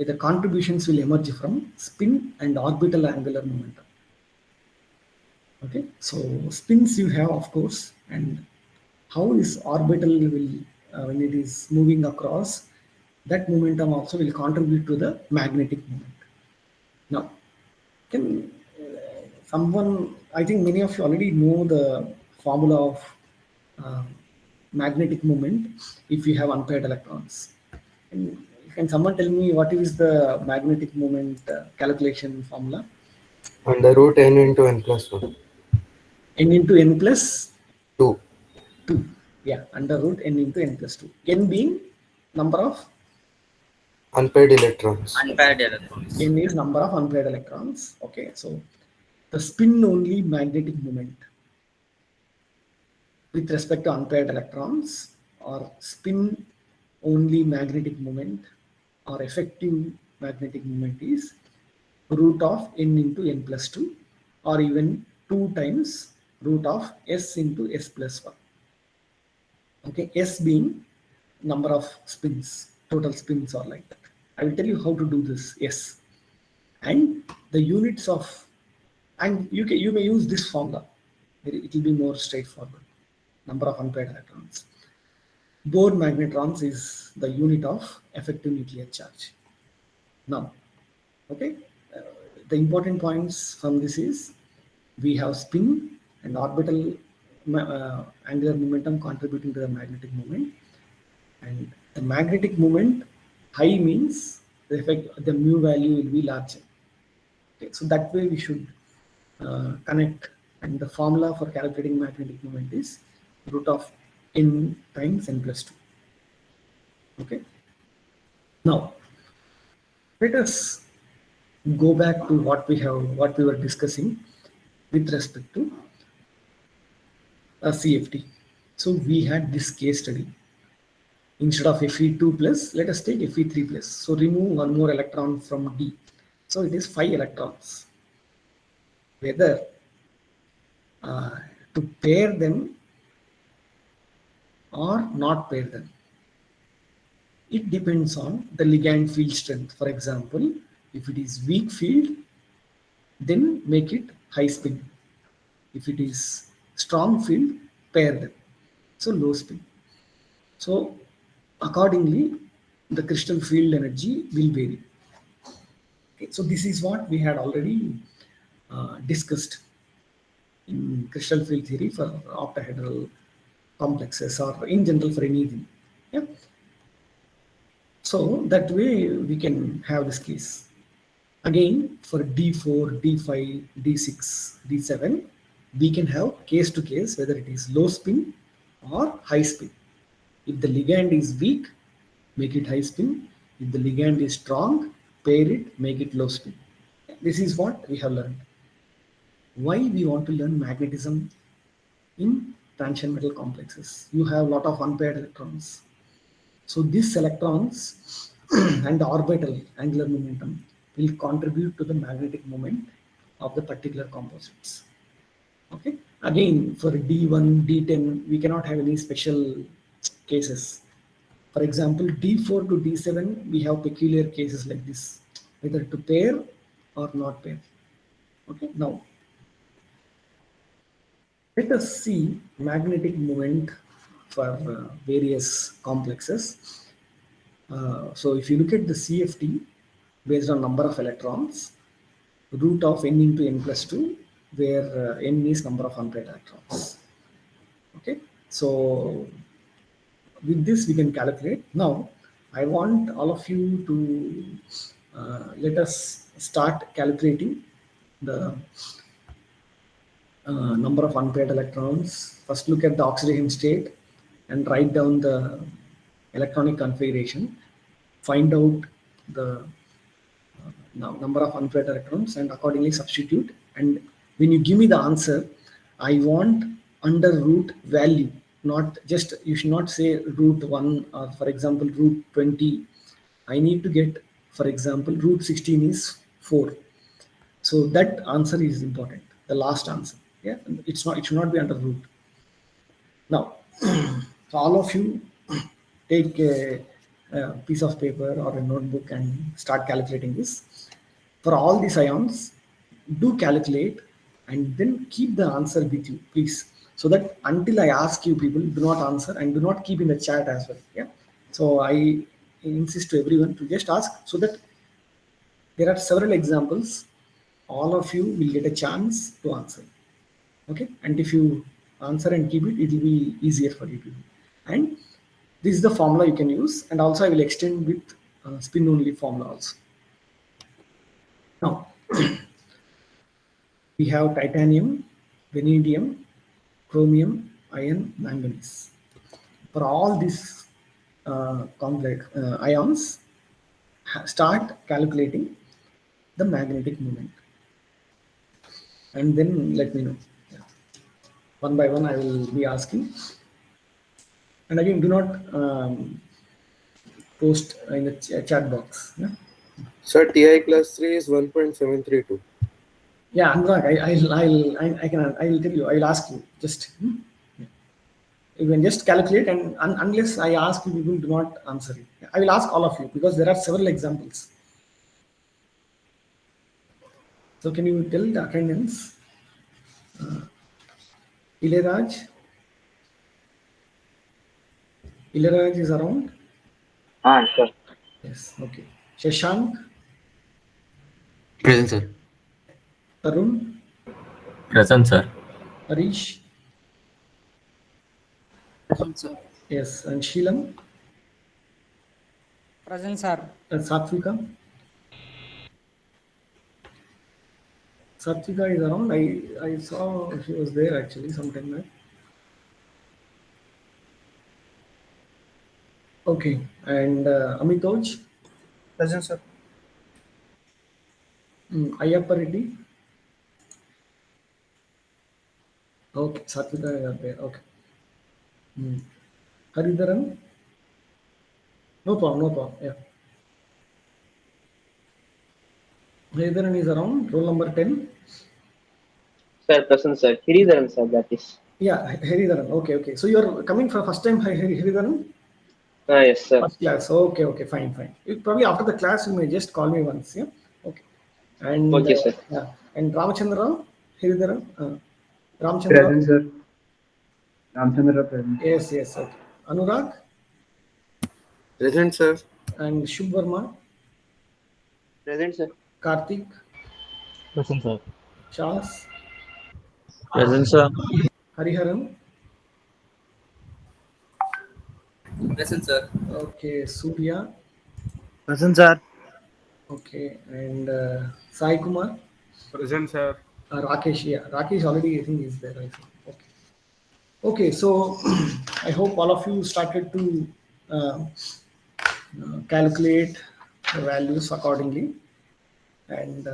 the contributions will emerge from spin and orbital angular momentum. Okay, so spins you have, of course, and how this orbital will, when it is moving across, that momentum also will contribute to the magnetic moment. Now, can someone, I think many of you already know the formula of uh, magnetic moment if you have unpaired electrons. Can someone tell me what is the magnetic moment calculation formula? Under root n into n plus 1. N into n plus 2. 2. Yeah, under root n into n plus 2. N being number of, Unpaired electrons. Unpaired electrons. n is number of unpaired electrons. Okay, so the spin only magnetic moment with respect to unpaired electrons, or spin only magnetic moment or effective magnetic moment is root of n into n plus 2, or even 2 times root of s into s plus 1. Okay, s being number of spins, total spins are like that. I will tell you how to do this. Yes, and the units of, and you may use this formula. It will be more straightforward. Number of unpaired electrons. Bohr magnetrons is the unit of effective nuclear charge. Now, okay, the important points from this is we have spin and orbital angular momentum contributing to the magnetic moment, and the magnetic moment high means the effect, the mu value will be larger. Okay, so that way we should connect, and the formula for calculating magnetic moment is root of n times n plus 2. Okay, now let us go back to what we were discussing with respect to a CFT. So we had this case study. Instead of Fe2 plus, let us take Fe3 plus. So remove one more electron from D. So it is 5 electrons. Whether to pair them or not pair them, it depends on the ligand field strength. For example, if it is weak field, then make it high spin. If it is strong field, pair them. So low spin. So accordingly, the crystal field energy will vary. Okay, so this is what we had already discussed in crystal field theory for octahedral complexes, or in general for anything. Yeah. So that way we can have this case. Again, for D4, D5, D6, D7, we can have case to case whether it is low spin or high spin. If the ligand is weak, make it high spin. If the ligand is strong, pair it, make it low spin. This is what we have learned. Why we want to learn magnetism in transition metal complexes? You have a lot of unpaired electrons. So these electrons and the orbital angular momentum will contribute to the magnetic moment of the particular composites. Okay. Again, for D1, D10, we cannot have any special cases. For example, D4 to D7, we have peculiar cases like this, whether to pair or not pair. Okay. Now, let us see magnetic moment for various complexes. So if you look at the CFT based on number of electrons, root of n into n plus 2, where n is number of unpaired electrons. Okay, so with this we can calculate. Now I want all of you to let us start calculating the number of unpaired electrons. First look at the oxidation state and write down the electronic configuration. Find out the number of unpaired electrons and accordingly substitute. And when you give me the answer, I want under root value, not just, you should not say root 1 or for example root 20. I need to get, for example, root 16 is 4. So that answer is important, the last answer. Yeah, it should not be under root. Now, so all of you take a piece of paper or a notebook and start calculating this. For all these ions, do calculate and then keep the answer with you, please. So that until I ask you, people do not answer and do not keep in the chat as well. Yeah. So I insist to everyone to just ask, so that there are several examples. All of you will get a chance to answer. Okay. And if you answer and keep it, it will be easier for you to do. And this is the formula you can use. And also I will extend with spin only formula also. Now, we have titanium, vanadium, chromium, iron, manganese. For all these complex ions, start calculating the magnetic moment. and then let me know. Yeah. One by one, I will be asking. And again, do not post in the chat box. Yeah, Sir, TI class 3 is 1.732. yeah, Anurag, I will tell you. I will ask you. Just you can just calculate, and unless I ask you, people do not answer it. I will ask all of you because there are several examples. So can you tell the attendance? Ileraj, Ileraj is around. Sure. Yes. Okay. Shashank, Present, sir. Tarun, Present, sir. Harish. Present, sir. Yes, and Sheelam, Present, sir. Satvika. Satvika is around. I saw she was there actually sometime back. Okay, and Amitoj, Present, sir. Ayyappa Reddy. Okay, Satvika is there. Okay. Haridharan. No problem, no problem. Yeah. Haridharan is around. Roll number 10. Sir, present, sir. Hiridharan, sir, that is. Yeah, Haridharan. Okay, okay. So you are coming for first time, Haridharan? Yes, sir. First class. Okay, okay, fine, fine. Probably after the class, you may just call me once. Yeah. Okay. And Okay, sir. yeah, and Ramachandra, Haridharan, Ramchandra. Present, sir. Ramchandra present. Yes, yes. Okay. Anurag Present, sir. and Shubh Verma, Present, sir. Karthik, Present, sir. Charles, Present, sir. Hariharan. Present, sir. Okay, Surya. Present, sir. Okay, and Sai Kumar. Present, sir. Rakesh, yeah, Rakesh already I think is there. I think. Okay. Okay, so I hope all of you started to calculate the values accordingly. And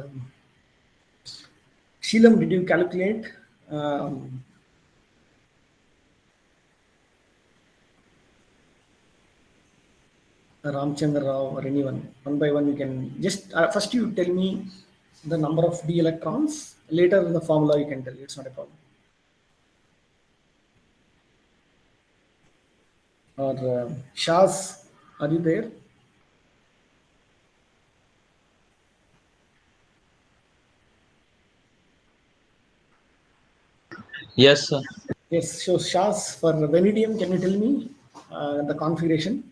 Sheelam, did you calculate? Ramchandra Rao or anyone, one by one, you can just first you tell me the number of d electrons. Later in the formula, you can tell. It's not a problem. Or Shaz, are you there? Yes, sir. Yes. So Shaz, for vanadium, can you tell me the configuration?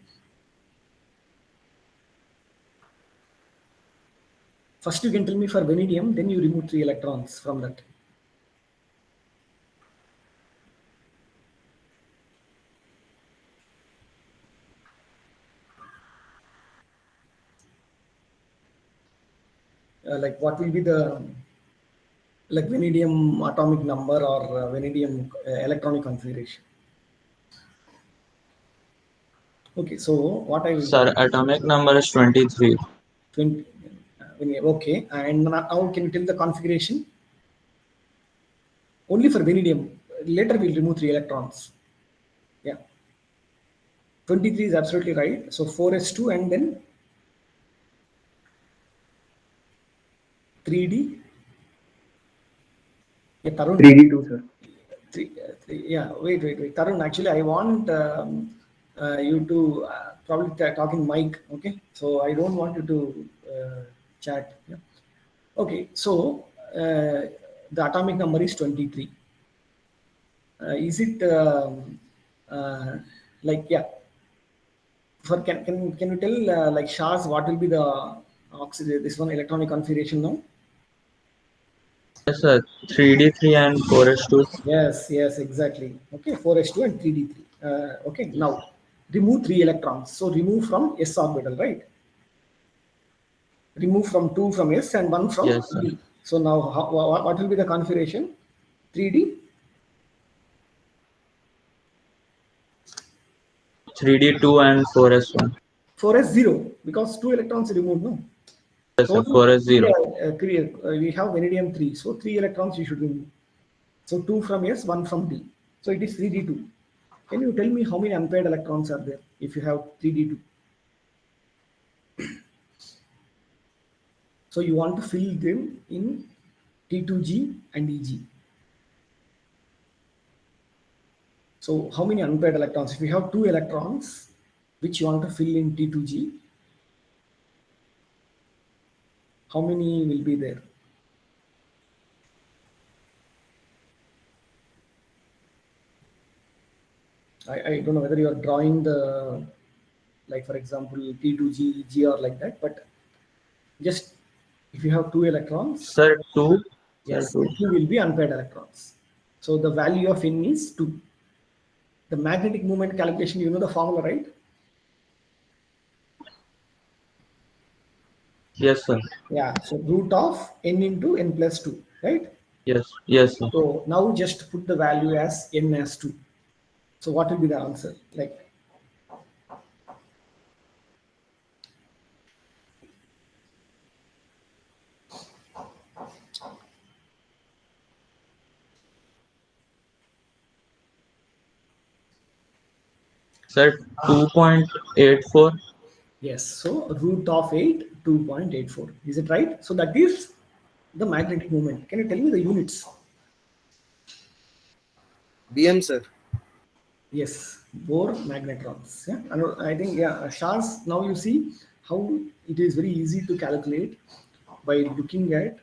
First, you can tell me for vanadium, then you remove 3 electrons from that. Like what will be the like vanadium atomic number or vanadium electronic configuration? Okay, so what I will Sir, do, atomic number is 23. 20, okay, and now can you tell the configuration? Only for vanadium. Later we'll remove 3 electrons. Yeah. 23 is absolutely right. So 4s2 and then 3d. Yeah, Tarun. 3D2, sir. Yeah, wait. Tarun, actually, I want you to probably talk in mic. Okay. So I don't want you to chat. Yeah. Okay. So the atomic number is 23. Is it like, yeah? For can you tell like Shaz what will be the this one electronic configuration now? Yes, sir. 3D3 and 4s2. Yes, exactly. Okay, 4s2 and 3d3. Okay, now remove 3 electrons. So remove from s orbital, right? Remove from 2 from s and 1 from Yes, sir. d. So now what will be the configuration? 3d, 3D2 and 4s1. 4s0 because 2 electrons removed, no? Yes, sir. 4s0. We have vanadium 3. So 3 electrons you should remove. So 2 from S, 1 from D. So it is 3d2. Can you tell me how many unpaired electrons are there if you have 3d2? So you want to fill them in T2G and EG. So how many unpaired electrons? If you have 2 electrons, which you want to fill in T2G, how many will be there? I don't know whether you are drawing the, like for example, T2G, EG or like that, but just if you have 2 electrons, Sir, 2. Sir, yes, 2. 2 will be unpaired electrons. So the value of N is 2. The magnetic moment calculation, you know the formula, right? Yes, sir. Yeah, so root of N into N plus 2, right? Yes. Yes, sir. So now just put the value as N as 2. So what will be the answer? Like, Sir, 2.84. yes, so root of 8, 2.84. Is it right? So that is the magnetic moment. Can you tell me the units? BM, sir. Yes, Bohr magnetrons. Yeah, and I think yeah, Shars. Now you see how it is very easy to calculate by looking at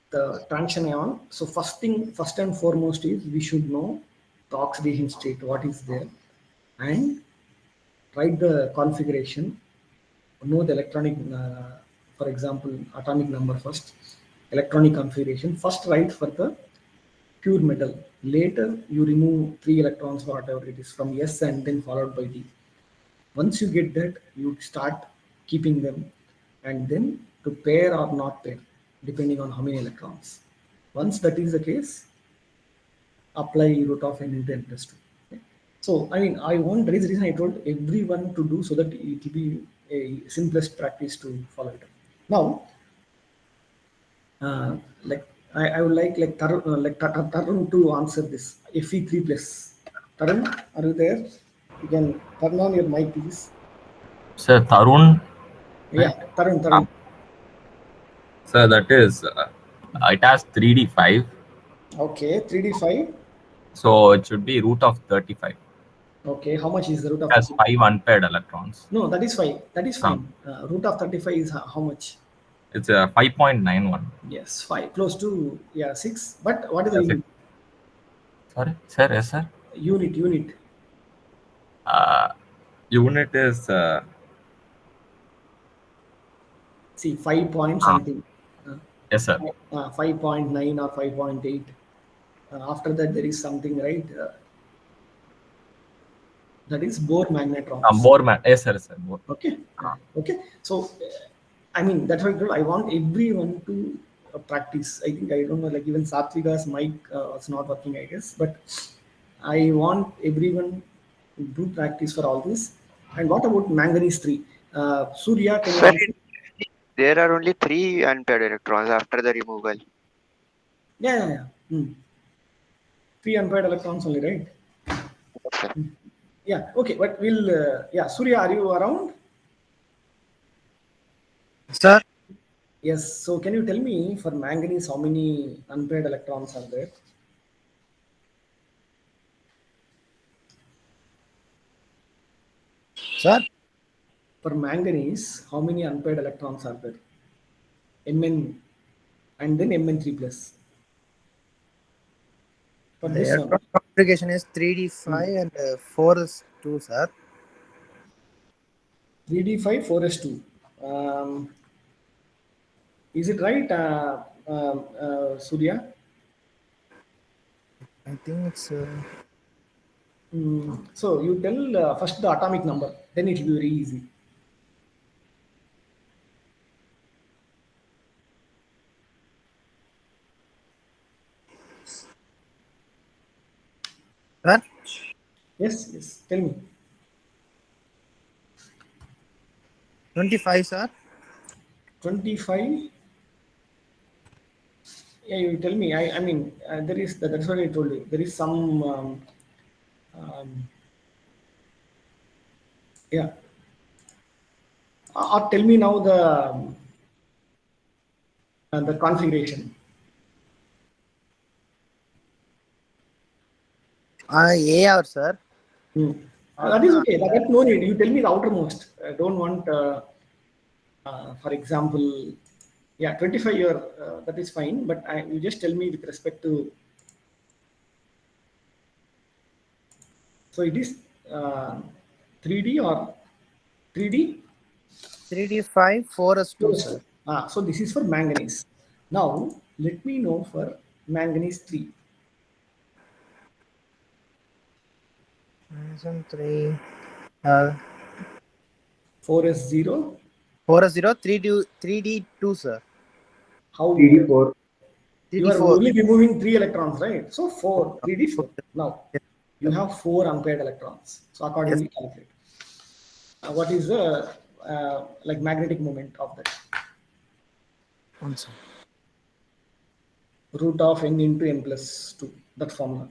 the transition ion. So first and foremost is we should know the oxidation state, what is there, and write the configuration, know the electronic, for example, atomic number first, electronic configuration. First write for the pure metal. Later you remove 3 electrons, whatever it is, from S and then followed by D. Once you get that, you start keeping them and then to pair or not pair, depending on how many electrons. Once that is the case, apply root of n into n plus 2. Okay. So, I mean, I want, that is the reason I told everyone to do so that it will be a simplest practice to follow it. Now, like I would like Tarun to answer this Fe3 plus. Tarun, are you there? You can turn on your mic, please. Sir, Tarun, Yeah, right? Tarun. Sir, that is, it has 3d5, Okay, 3d5. so it should be root of 35. Okay, how much is the root It of has 35? 5 unpaired electrons. No, that is fine. That is Uh, fine. Root of 35 is how much? it's a 5.91. Yes, 5. Close to, yeah, 6. But what is the Yes, unit? sorry, sir, yes, sir. Unit. Uh, Unit is, See, 5 point uh, something. Uh, yes, sir. 5.9 or 5.8. After that, there is something, right? That is Bohr magnetrons. More, yes, sir, sir. More. Okay. Okay. So, I mean, that's why I want everyone to practice. I think, I don't know, like even Satvika's mic was not working, I guess. But I want everyone to do practice for all this. And what about manganese 3? Surya, can you Sir, answer? there are only 3 unpaired electrons after the removal. Yeah. 3 unpaired electrons only, right? Sir. Yeah. Okay. But we'll, yeah. Surya, are you around? Sir, Yes. So can you tell me for manganese how many unpaired electrons are there? sir, For manganese, how many unpaired electrons are there? Mn and then Mn3 plus. For the this one, electron configuration is hmm, 3d5 and 4 is 2, sir. 3d5, 4s2. Is it right, Surya? I think it's So you tell first the atomic number, then it will be very easy. sir. Yes. Tell me. 25, sir. 25. Yeah, you tell me. I mean, there is that's what I told you. There is some um, yeah. Or tell me now the configuration. A or sir? Hmm. Or That is okay. That no need. You tell me the outermost. I don't want, for example, yeah, 25. That is fine. But you just tell me with respect to. So it is 3D or 3D. 3D5 4s2 sir. So this is for manganese. Now let me know for manganese 3. Some 3 4s0. 4s0 3D2 sir. How 3D4. you are 3D4. only removing 3 electrons, right? So 4, 3D4. Now you have 4 unpaired electrons. So Yes. accordingly calculate. What is the like magnetic moment of that? One sir. Root of n into n plus 2. That formula.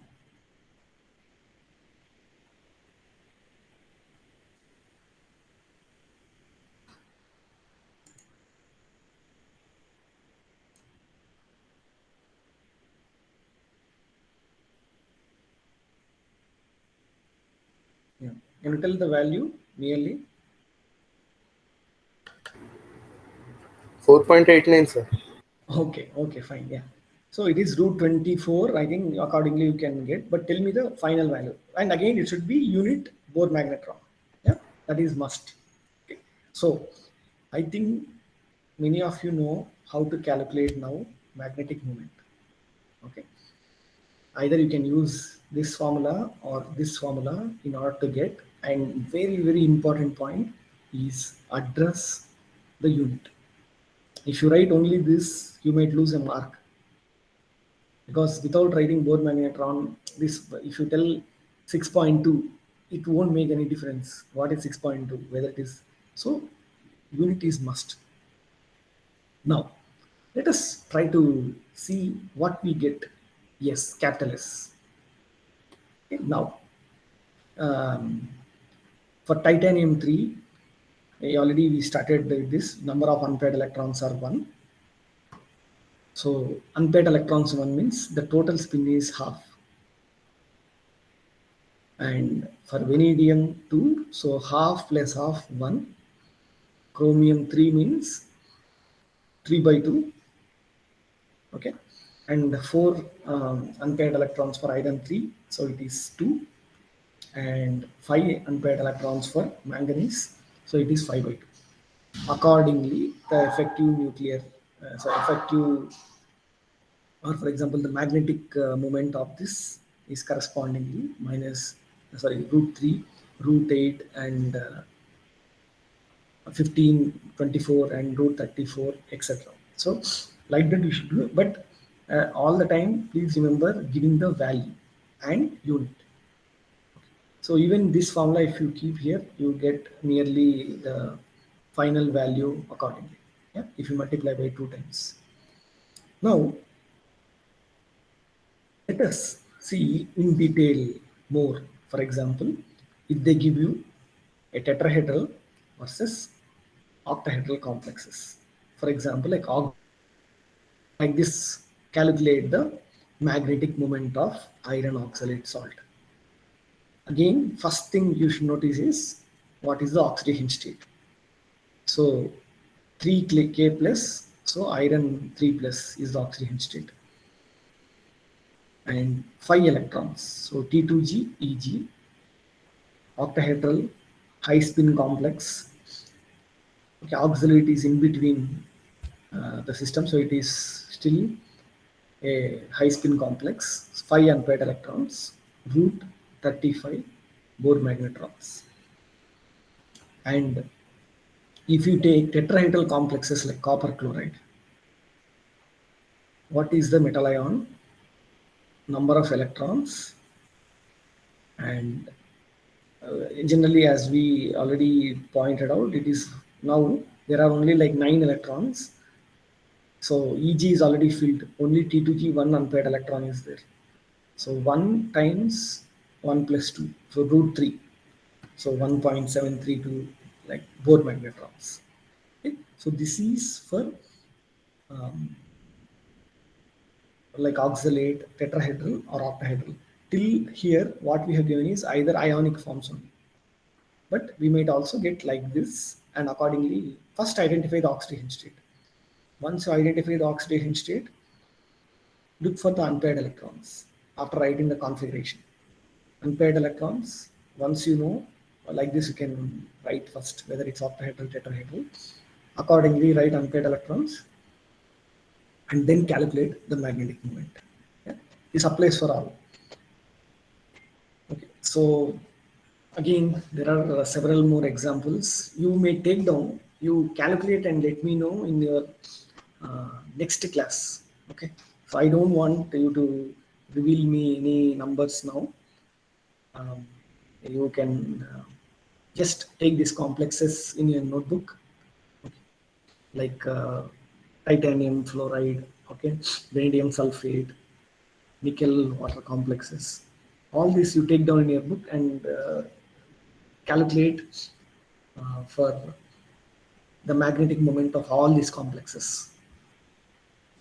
Yeah. Can you tell the value nearly? 4.89, sir. Okay, fine. Yeah. So it is root 24. I think accordingly you can get, but tell me the final value. And again, it should be unit Bohr magnetron. Yeah, that is must. Okay. So I think many of you know how to calculate now magnetic moment. Okay. Either you can use this formula or this formula in order to get. And very important point is address the unit. If you write only this, you might lose a mark, because without writing Bohr magnetron, this if you tell 6.2, it won't make any difference. What is 6.2? Whether it is so, unit is must. Now, let us try to see what we get. Yes, capital S. Okay, now, um, for titanium 3, already we started with this. Number of unpaired electrons are 1. So unpaired electrons 1 means the total spin is half. And for vanadium 2, so half plus half 1. Chromium 3 means 3 by 2. Okay. And 4 unpaired electrons for iron 3, so it is 2. And 5 unpaired electrons for manganese, so it is 5 by 2. Accordingly, the effective nuclear, effective, or for example, the magnetic moment of this is correspondingly minus, root 3, root 8, and 15, 24, and root 34, etc. So like that you should do, but all the time, please remember giving the value and unit. So even this formula, if you keep here, you get nearly the final value accordingly. Yeah, if you multiply by 2 times. Now, let us see in detail more. For example, if they give you a tetrahedral versus octahedral complexes. For example, like this, calculate the magnetic moment of iron oxalate salt. Again, first thing you should notice is what is the oxidation state. So 3K plus, so iron 3 plus is the oxidation state. And 5 electrons, so T2G, EG, octahedral, high spin complex. Okay, oxalate is in between the system, so it is still a high spin complex, 5 unpaired electrons, root 35 Bohr magnetrons. And if you take tetrahedral complexes like copper chloride, what is the metal ion, number of electrons, and generally, as we already pointed out, it is now there are only like 9 electrons. So EG is already filled. Only T2G, one unpaired electron is there. So 1 times 1 plus 2. So root 3. So 1.732 like Bohr magnetrons. Okay. So this is for um, like oxalate, tetrahedral or octahedral. Till here, what we have given is either ionic forms only. But we might also get like this, and accordingly, first identify the oxidation state. Once you identify the oxidation state, look for the unpaired electrons after writing the configuration. Unpaired electrons, once you know, like this, you can write first whether it's octahedral, tetrahedral. Accordingly, write unpaired electrons and then calculate the magnetic moment. Yeah? This applies for all. Okay, so again, there are several more examples. You may take down, you calculate and let me know in your next class. Okay, so I don't want you to reveal me any numbers now. You can just take these complexes in your notebook, okay, like titanium fluoride, okay, vanadium sulfate, nickel water complexes. All this you take down in your book and calculate for the magnetic moment of all these complexes.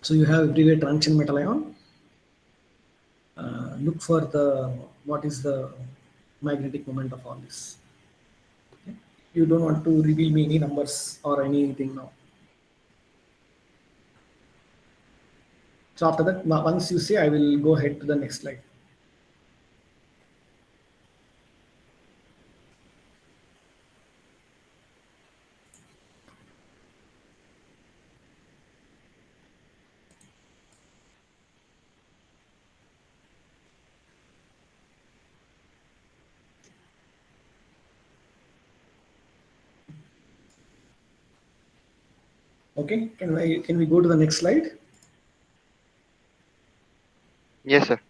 So you have everywhere transition metal ion. Look for the what is the magnetic moment of all this. Okay. You don't want to reveal me any numbers or anything now. So after that, once you say, I will go ahead to the next slide. Okay, can we go to the next slide? Yes, sir.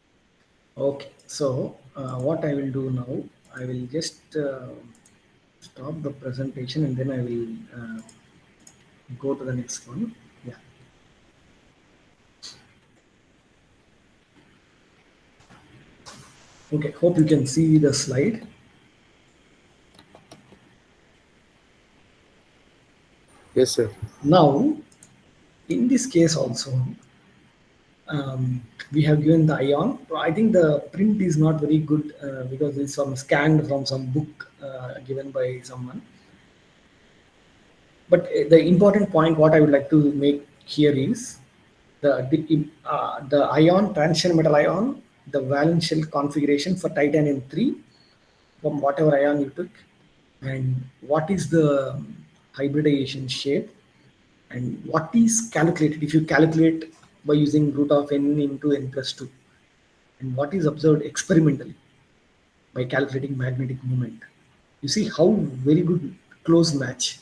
Okay, so what I will do now, I will just stop the presentation and then I will go to the next one. Yeah. Okay, hope you can see the slide. Yes, sir. Now, in this case also, we have given the ion. I think the print is not very good because it's some scanned from some book given by someone. But the important point, what I would like to make here is the ion, transition metal ion, the valence shell configuration for titanium 3 from whatever ion you took, and what is the hybridization shape, and what is calculated if you calculate by using root of n into n plus 2, and what is observed experimentally by calculating magnetic moment. You see how very good close match.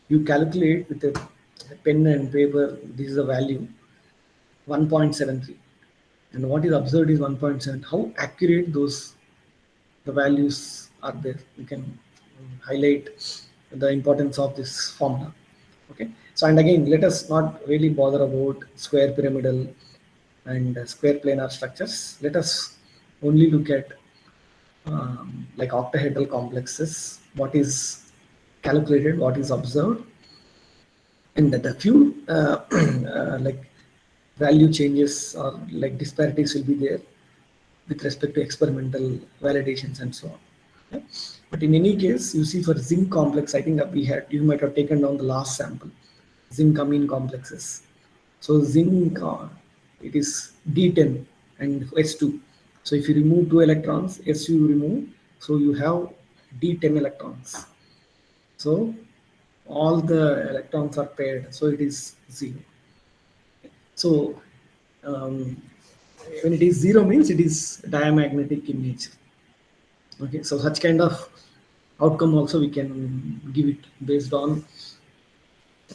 You calculate with a pen and paper, this is the value 1.73, and what is observed is 1.7. How accurate those the values are there. You can highlight the importance of this formula. Okay, so and again, let us not really bother about square pyramidal and square planar structures. Let us only look at like octahedral complexes, what is calculated, what is observed, and the few like value changes or like disparities will be there with respect to experimental validations and so on. Okay? But in any case, you see for zinc complex, I think that you might have taken down the last sample, zinc amine complexes. So zinc, it is D10 and S2. So if you remove 2 electrons, S you remove, so you have D10 electrons. So all the electrons are paired, so it is 0. So when it is 0 means it is diamagnetic in nature. Okay, so such kind of outcome also we can give it based on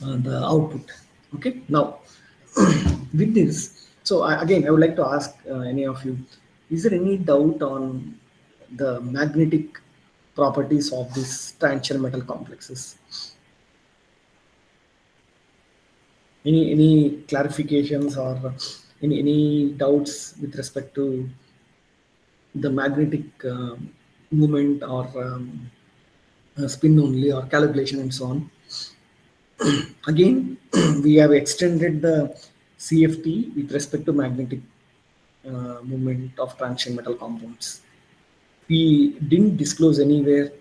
the output. Okay, now with this, so again I would like to ask any of you, is there any doubt on the magnetic properties of these transition metal complexes? Any clarifications or any doubts with respect to the magnetic movement or spin only or calculation and so on? Again, we have extended the CFT with respect to magnetic movement of transition metal compounds. We didn't disclose anywhere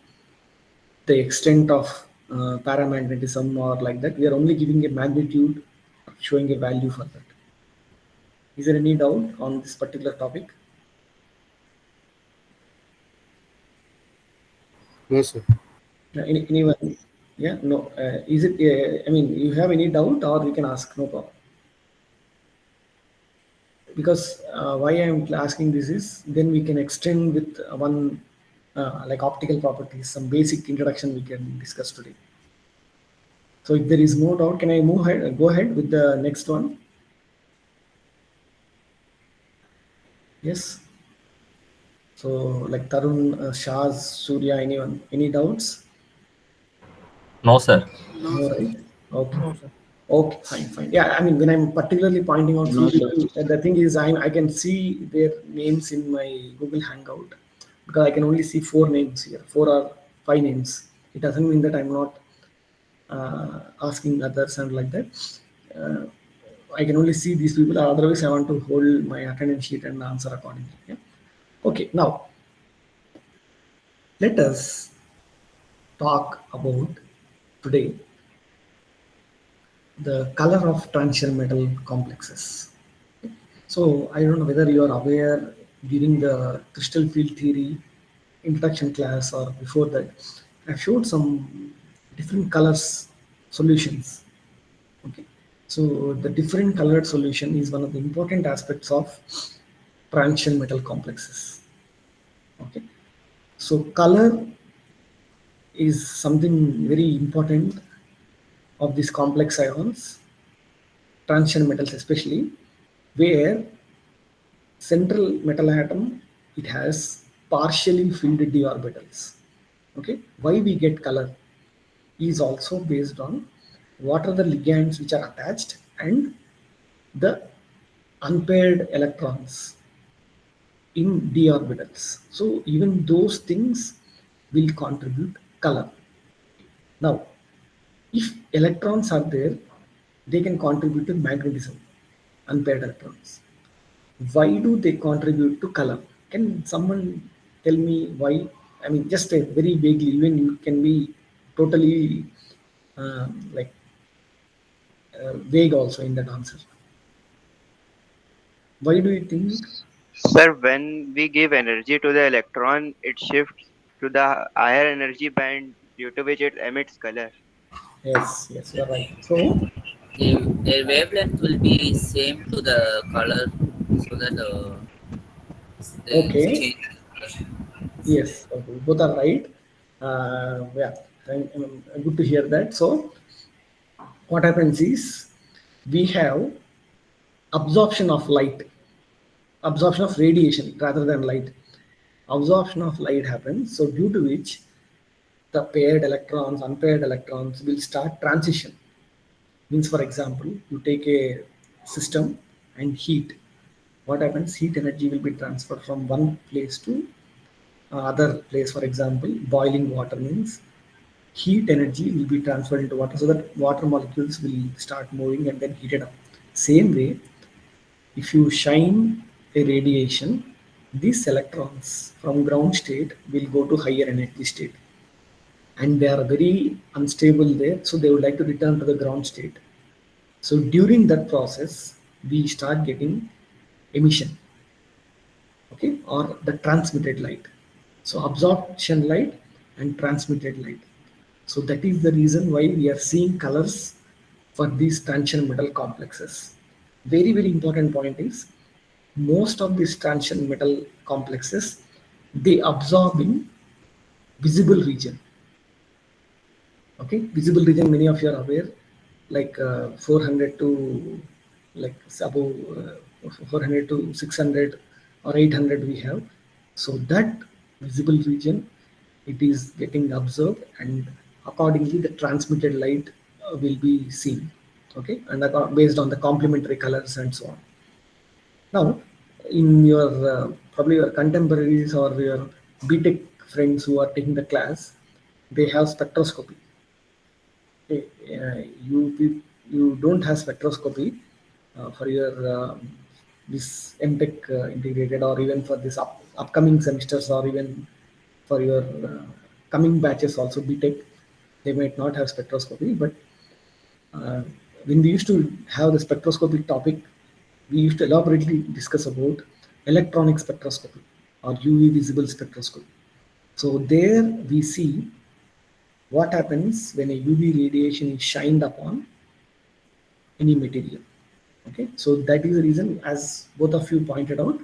the extent of paramagnetism or like that. We are only giving a magnitude, showing a value for that. Is there any doubt on this particular topic? No, sir. Anyone? Yeah, no. Is it? I mean, you have any doubt, or you can ask. No problem. Because why I am asking this is then we can extend with one like optical properties, some basic introduction we can discuss today. So if there is no doubt, can I move ahead? Go ahead with the next one. Yes. So like Tarun, Shaz, Surya, anyone? Any doubts? No, sir. No, right? Okay. No, sir. Okay, fine. Yeah, I mean, when I'm particularly pointing out few No, sir. people, the thing is, I can see their names in my Google Hangout because I can only see 4 names here, 4 or 5 names. It doesn't mean that I'm not asking others and like that. Uh, I can only see these people. Otherwise, I want to hold my attendance sheet and answer accordingly. Yeah? Okay, now let us talk about today the color of transition metal complexes. So I don't know whether you are aware during the crystal field theory introduction class or before that, I showed some different colors solutions. Okay, so the different colored solution is one of the important aspects of transition metal complexes. Okay, so color is something very important of these complex ions, transition metals especially, where central metal atom it has partially filled d orbitals. Okay, why we get color is also based on what are the ligands which are attached and the unpaired electrons in d orbitals. So even those things will contribute color. Now if electrons are there, they can contribute to magnetism, unpaired electrons. Why do they contribute to color? Can someone tell me why? I mean, just a very vaguely, even you can be totally like vague also in that answer. Why do you think? Sir, when we give energy to the electron, it shifts to the higher energy band due to which it emits color. Yes, you're right. So, The wavelength will be same to the color, so that they okay, change the color. yes, okay, both are right. Yeah, good to hear that. So, what happens is we have absorption of light, absorption of radiation rather than light. Absorption of light happens, so due to which the paired electrons, unpaired electrons will start transition. Means, for example, you take a system and heat. What happens? Heat energy will be transferred from one place to other place. For example, boiling water means heat energy will be transferred into water so that water molecules will start moving and then heated up. Same way, if you shine a radiation, these electrons from ground state will go to higher energy state and they are very unstable there, so they would like to return to the ground state. So during that process we start getting emission, okay, or the transmitted light. So absorption light and transmitted light. So that is the reason why we are seeing colors for these transition metal complexes. Very important point is most of these transition metal complexes they absorb in visible region. Okay, visible region, many of you are aware, like 400 to like above 400 to 600 or 800 we have. So that visible region it is getting observed and accordingly the transmitted light will be seen. okay, and based on the complementary colors and so on. Now, in your probably your contemporaries or your BTech friends who are taking the class, they have spectroscopy. Okay, you don't have spectroscopy for your this MTech integrated, or even for this upcoming semesters, or even for your coming batches also BTech, they might not have spectroscopy. But uh, when we used to have the spectroscopy topic, we used to elaborately discuss about electronic spectroscopy or UV visible spectroscopy. So there we see what happens when a UV radiation is shined upon any material. Okay, so that is the reason, as both of you pointed out,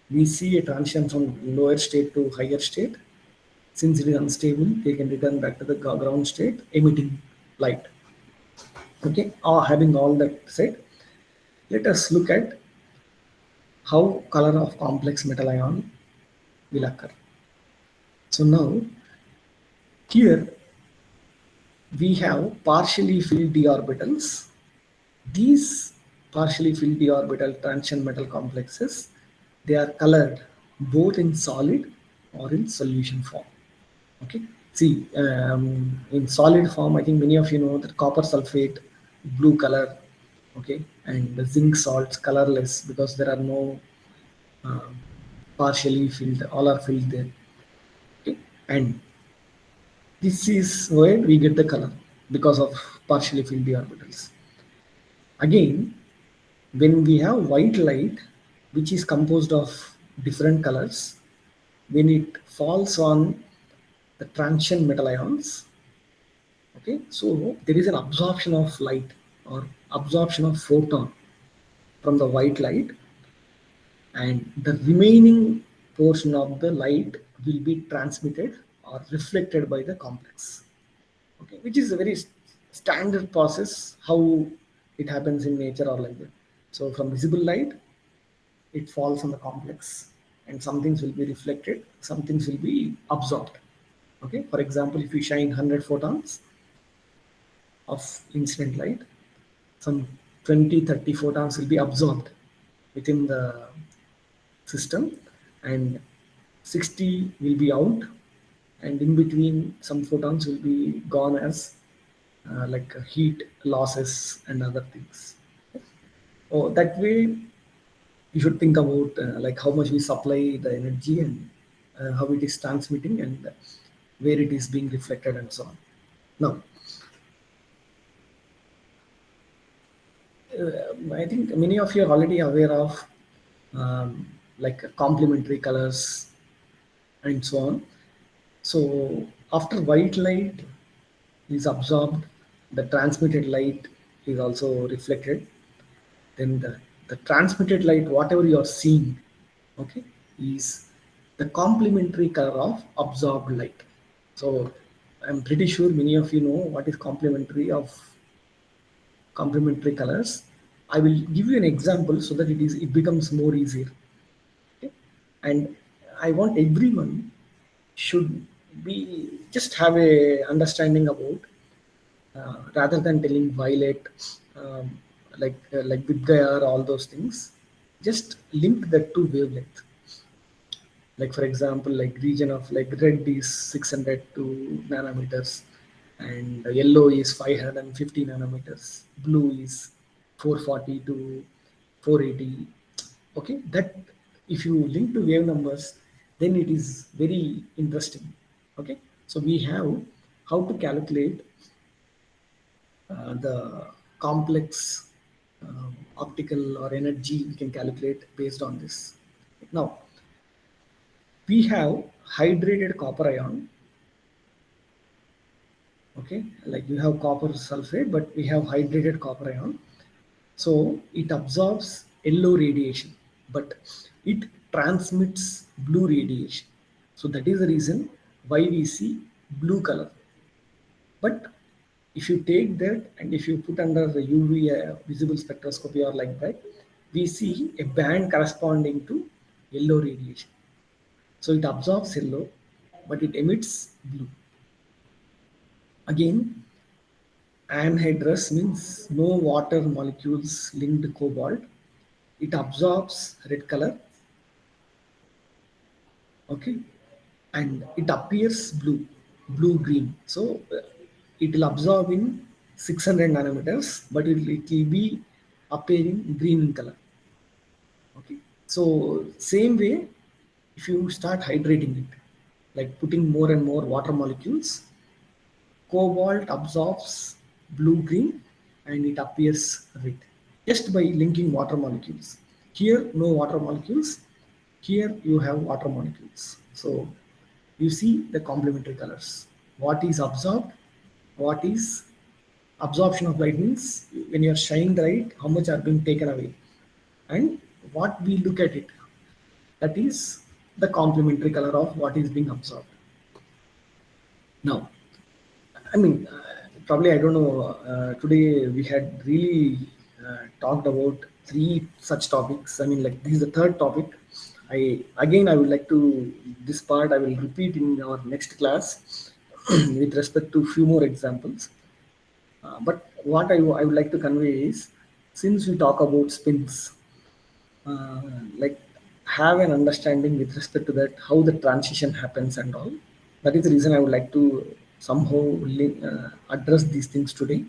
we see a transition from lower state to higher state. Since it is unstable, they can return back to the ground state, emitting light. Okay, having all that said, let us look at how color of complex metal ion will occur. So now here we have partially filled d orbitals. These partially filled d orbital transition metal complexes, they are colored both in solid or in solution form. Okay, see, in solid form, I think many of you know that copper sulfate, blue color, okay, and the zinc salts colorless because there are no uh, partially filled, all are filled there. Okay, and this is where we get the color because of partially filled d orbitals. Again, when we have white light, which is composed of different colors, when it falls on the transition metal ions, okay, so there is an absorption of light or absorption of photon from the white light, and the remaining portion of the light will be transmitted or reflected by the complex. Okay, which is a very standard process how it happens in nature or like that. So from visible light, it falls on the complex, and some things will be reflected, some things will be absorbed. Okay, for example, if you shine 100 photons of incident light, some 20-30 photons will be absorbed within the system, and 60 will be out, and in between some photons will be gone as like heat losses and other things. Oh, that way you should think about like how much we supply the energy, and how it is transmitting, and where it is being reflected and so on. Now, I think many of you are already aware of like complementary colors and so on. So after white light is absorbed, the transmitted light is also reflected. Then the transmitted light, whatever you are seeing, okay, is the complementary color of absorbed light. So I'm pretty sure many of you know what is complementary colors. I will give you an example so that it becomes more easier. Okay? And I want everyone should be just have a understanding about rather than telling violet, um, like Vidgaya, all those things, just link that to wavelength. Like for example, like region of like red is 600 to nanometers, and yellow is 550 nanometers, blue is 440 to 480. Okay, that if you link to wave numbers, then it is very interesting. Okay, so we have how to calculate the complex optical or energy we can calculate based on this. Now, we have hydrated copper ion. Okay, like you have copper sulfate, but we have hydrated copper ion. So it absorbs yellow radiation, but it transmits blue radiation. So that is the reason why we see blue color. But if you take that and if you put under the UV visible spectroscopy or like that, we see a band corresponding to yellow radiation. So it absorbs yellow, but it emits blue. Again, Anhydrous means no water molecules linked cobalt. It absorbs red color, okay, and it appears blue green. So it will absorb in 600 nanometers, but it will be appearing green in color. Okay, so same way, if you start hydrating it, like putting more and more water molecules, cobalt absorbs blue green and it appears red just by linking water molecules. Here, no water molecules. Here, you have water molecules. So, you see the complementary colors. What is absorbed? What is absorption of light means when you are shining the light, how much are being taken away? And what we look at it, that is the complementary color of what is being absorbed. Now, I mean, probably I don't know. Today we had really talked about three such topics. I mean, like this is the third topic. I would like to this part I will repeat in our next class with respect to few more examples. But what I would like to convey is, since we talk about spins, uh, like have an understanding with respect to that how the transition happens and all. That is the reason I would like to somehow address these things today.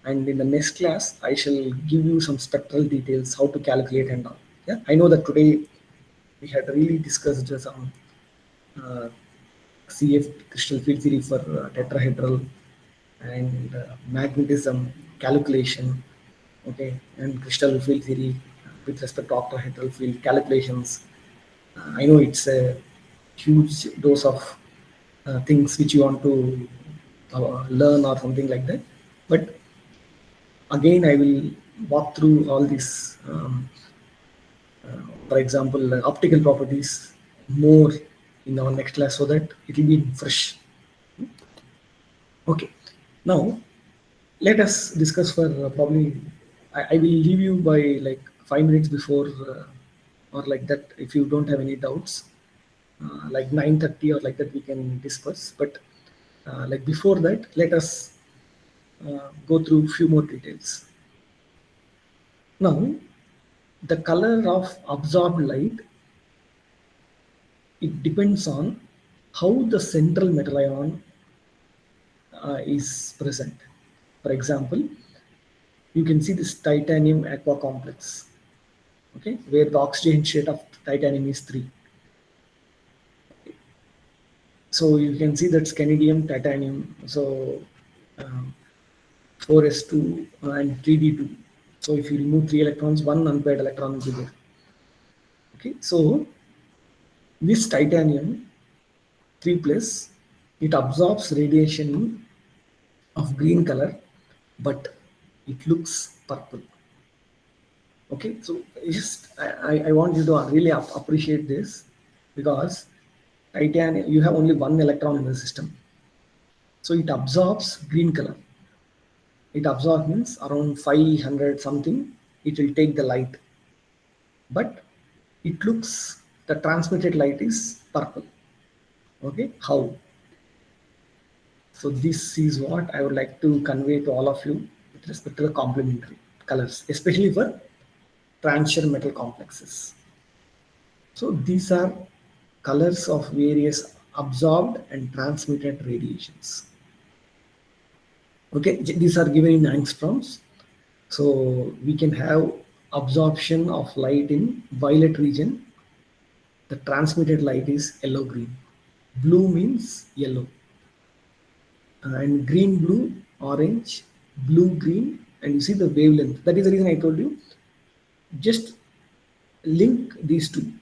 And in the next class I shall give you some spectral details, how to calculate and all. Yeah, I know that today we had really discussed some uh, CFT crystal field theory for tetrahedral and magnetism calculation, okay, and crystal field theory with respect to octahedral field calculations. I know it's a huge dose of things which you want to learn or something like that, but again I will walk through all these, for example, optical properties more in our next class so that it will be fresh. Okay, now let us discuss for probably I will leave you by like 5 minutes before or like that if you don't have any doubts, like 9:30 or like that we can discuss, but like before that let us go through few more details. Now the color of absorbed light, it depends on how the central metal ion is present. For example, you can see this titanium aqua complex, okay, where the oxygen state of titanium is 3. So you can see that's canadium, titanium, so 4s2 and 3d2. So if you remove 3 electrons, 1 unpaired electron will be there. Okay, so this titanium 3 plus, it absorbs radiation of green color, but it looks purple. Okay, so just I want you to really appreciate this, because titanium, you have only 1 electron in the system, so it absorbs green color. It absorbs means around 500 something, it will take the light, but it looks, the transmitted light is purple. Okay, how? So this is what I would like to convey to all of you with respect to the complementary colors, especially for transition metal complexes. So these are colors of various absorbed and transmitted radiations. Okay, these are given in angstroms. So we can have absorption of light in violet region. The transmitted light is yellow green. Blue means yellow. And green blue, orange, blue green, and you see the wavelength. That is the reason I told you, just link these two.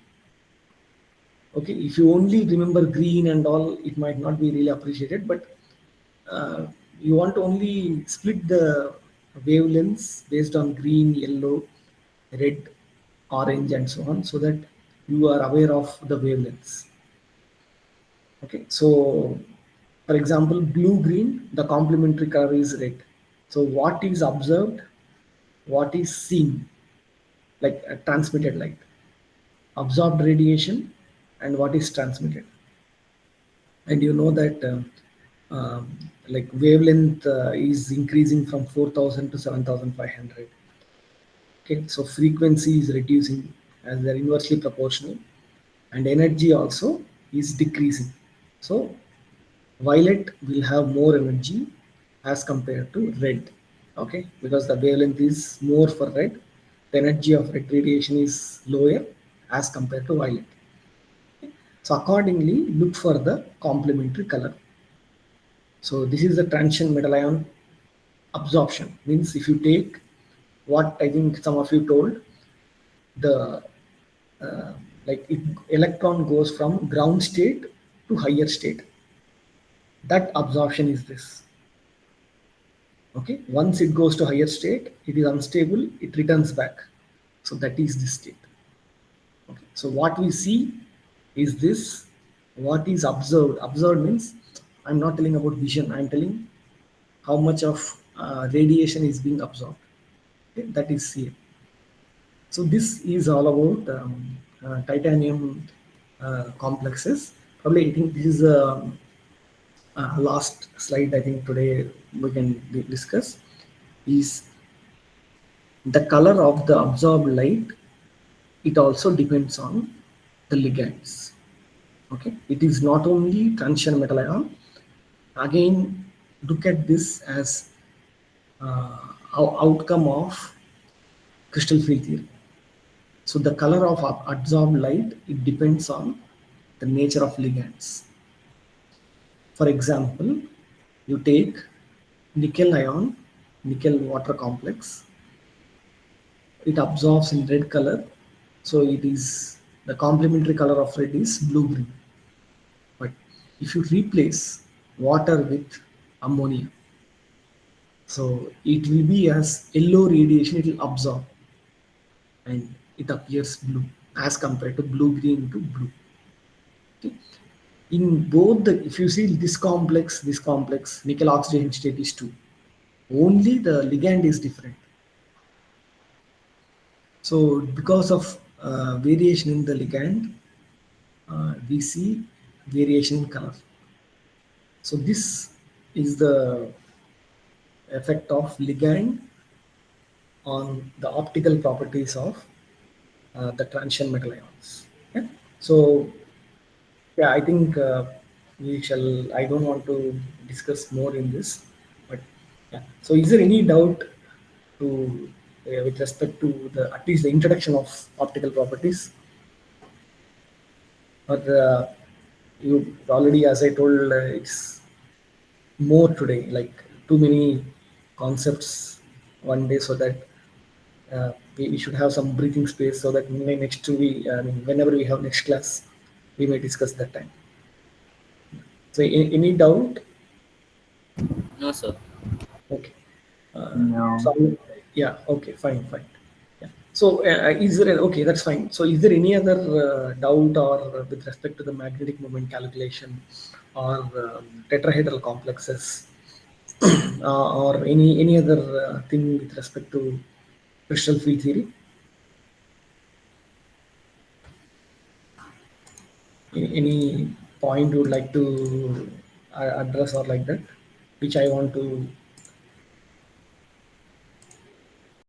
Okay, if you only remember green and all, it might not be really appreciated, but you want to only split the wavelengths based on green, yellow, red, orange, and so on, so that you are aware of the wavelengths. Okay, so for example, blue green, the complementary color is red. So what is observed, what is seen, like transmitted light, absorbed radiation, and what is transmitted. And you know that like wavelength is increasing from 4000 to 7500. Okay, so frequency is reducing as they're inversely proportional, and energy also is decreasing. So violet will have more energy as compared to red. Okay, because the wavelength is more for red, the energy of red radiation is lower as compared to violet. So accordingly, look for the complementary color. So this is the transition metal ion absorption. Means if you take what I think some of you told, the like electron goes from ground state to higher state. That absorption is this. Okay, once it goes to higher state, it is unstable, it returns back. So that is this state. Okay, so what we see is this. What is observed? Observed means I'm not telling about vision. I'm telling how much of radiation is being absorbed. Okay, that is here. So this is all about titanium complexes. Probably I think this is last slide. I think today we can discuss is the color of the absorbed light. It also depends on the ligands. Okay, it is not only transition metal ion. Again, look at this as outcome of crystal field theory. So the color of absorbed light, it depends on the nature of ligands. For example, you take nickel ion, nickel water complex, it absorbs in red color. So it is the complementary color of red is blue green. But if you replace water with ammonia, so it will be as yellow radiation, it will absorb and it appears blue as compared to blue green to blue. Okay. In both the, if you see this complex, nickel oxidation state is 2. Only the ligand is different. So because of variation in the ligand, we see variation in color. So this is the effect of ligand on the optical properties of the transition metal ions. Yeah. So yeah, I think we shall. I don't want to discuss more in this, but yeah. So is there any doubt to with respect to the at least the introduction of optical properties, or you already, as I told, it's more today, like too many concepts one day, so that we should have some breathing space, so that next we, I mean, whenever we have next class, we may discuss that time. So any doubt? No, sir. Okay. No. So yeah, okay, fine. Yeah. So is there okay? That's fine. So is there any other doubt or with respect to the magnetic moment calculation or tetrahedral complexes or any other thing with respect to crystal field theory? Any point you would like to address or like that, which I want to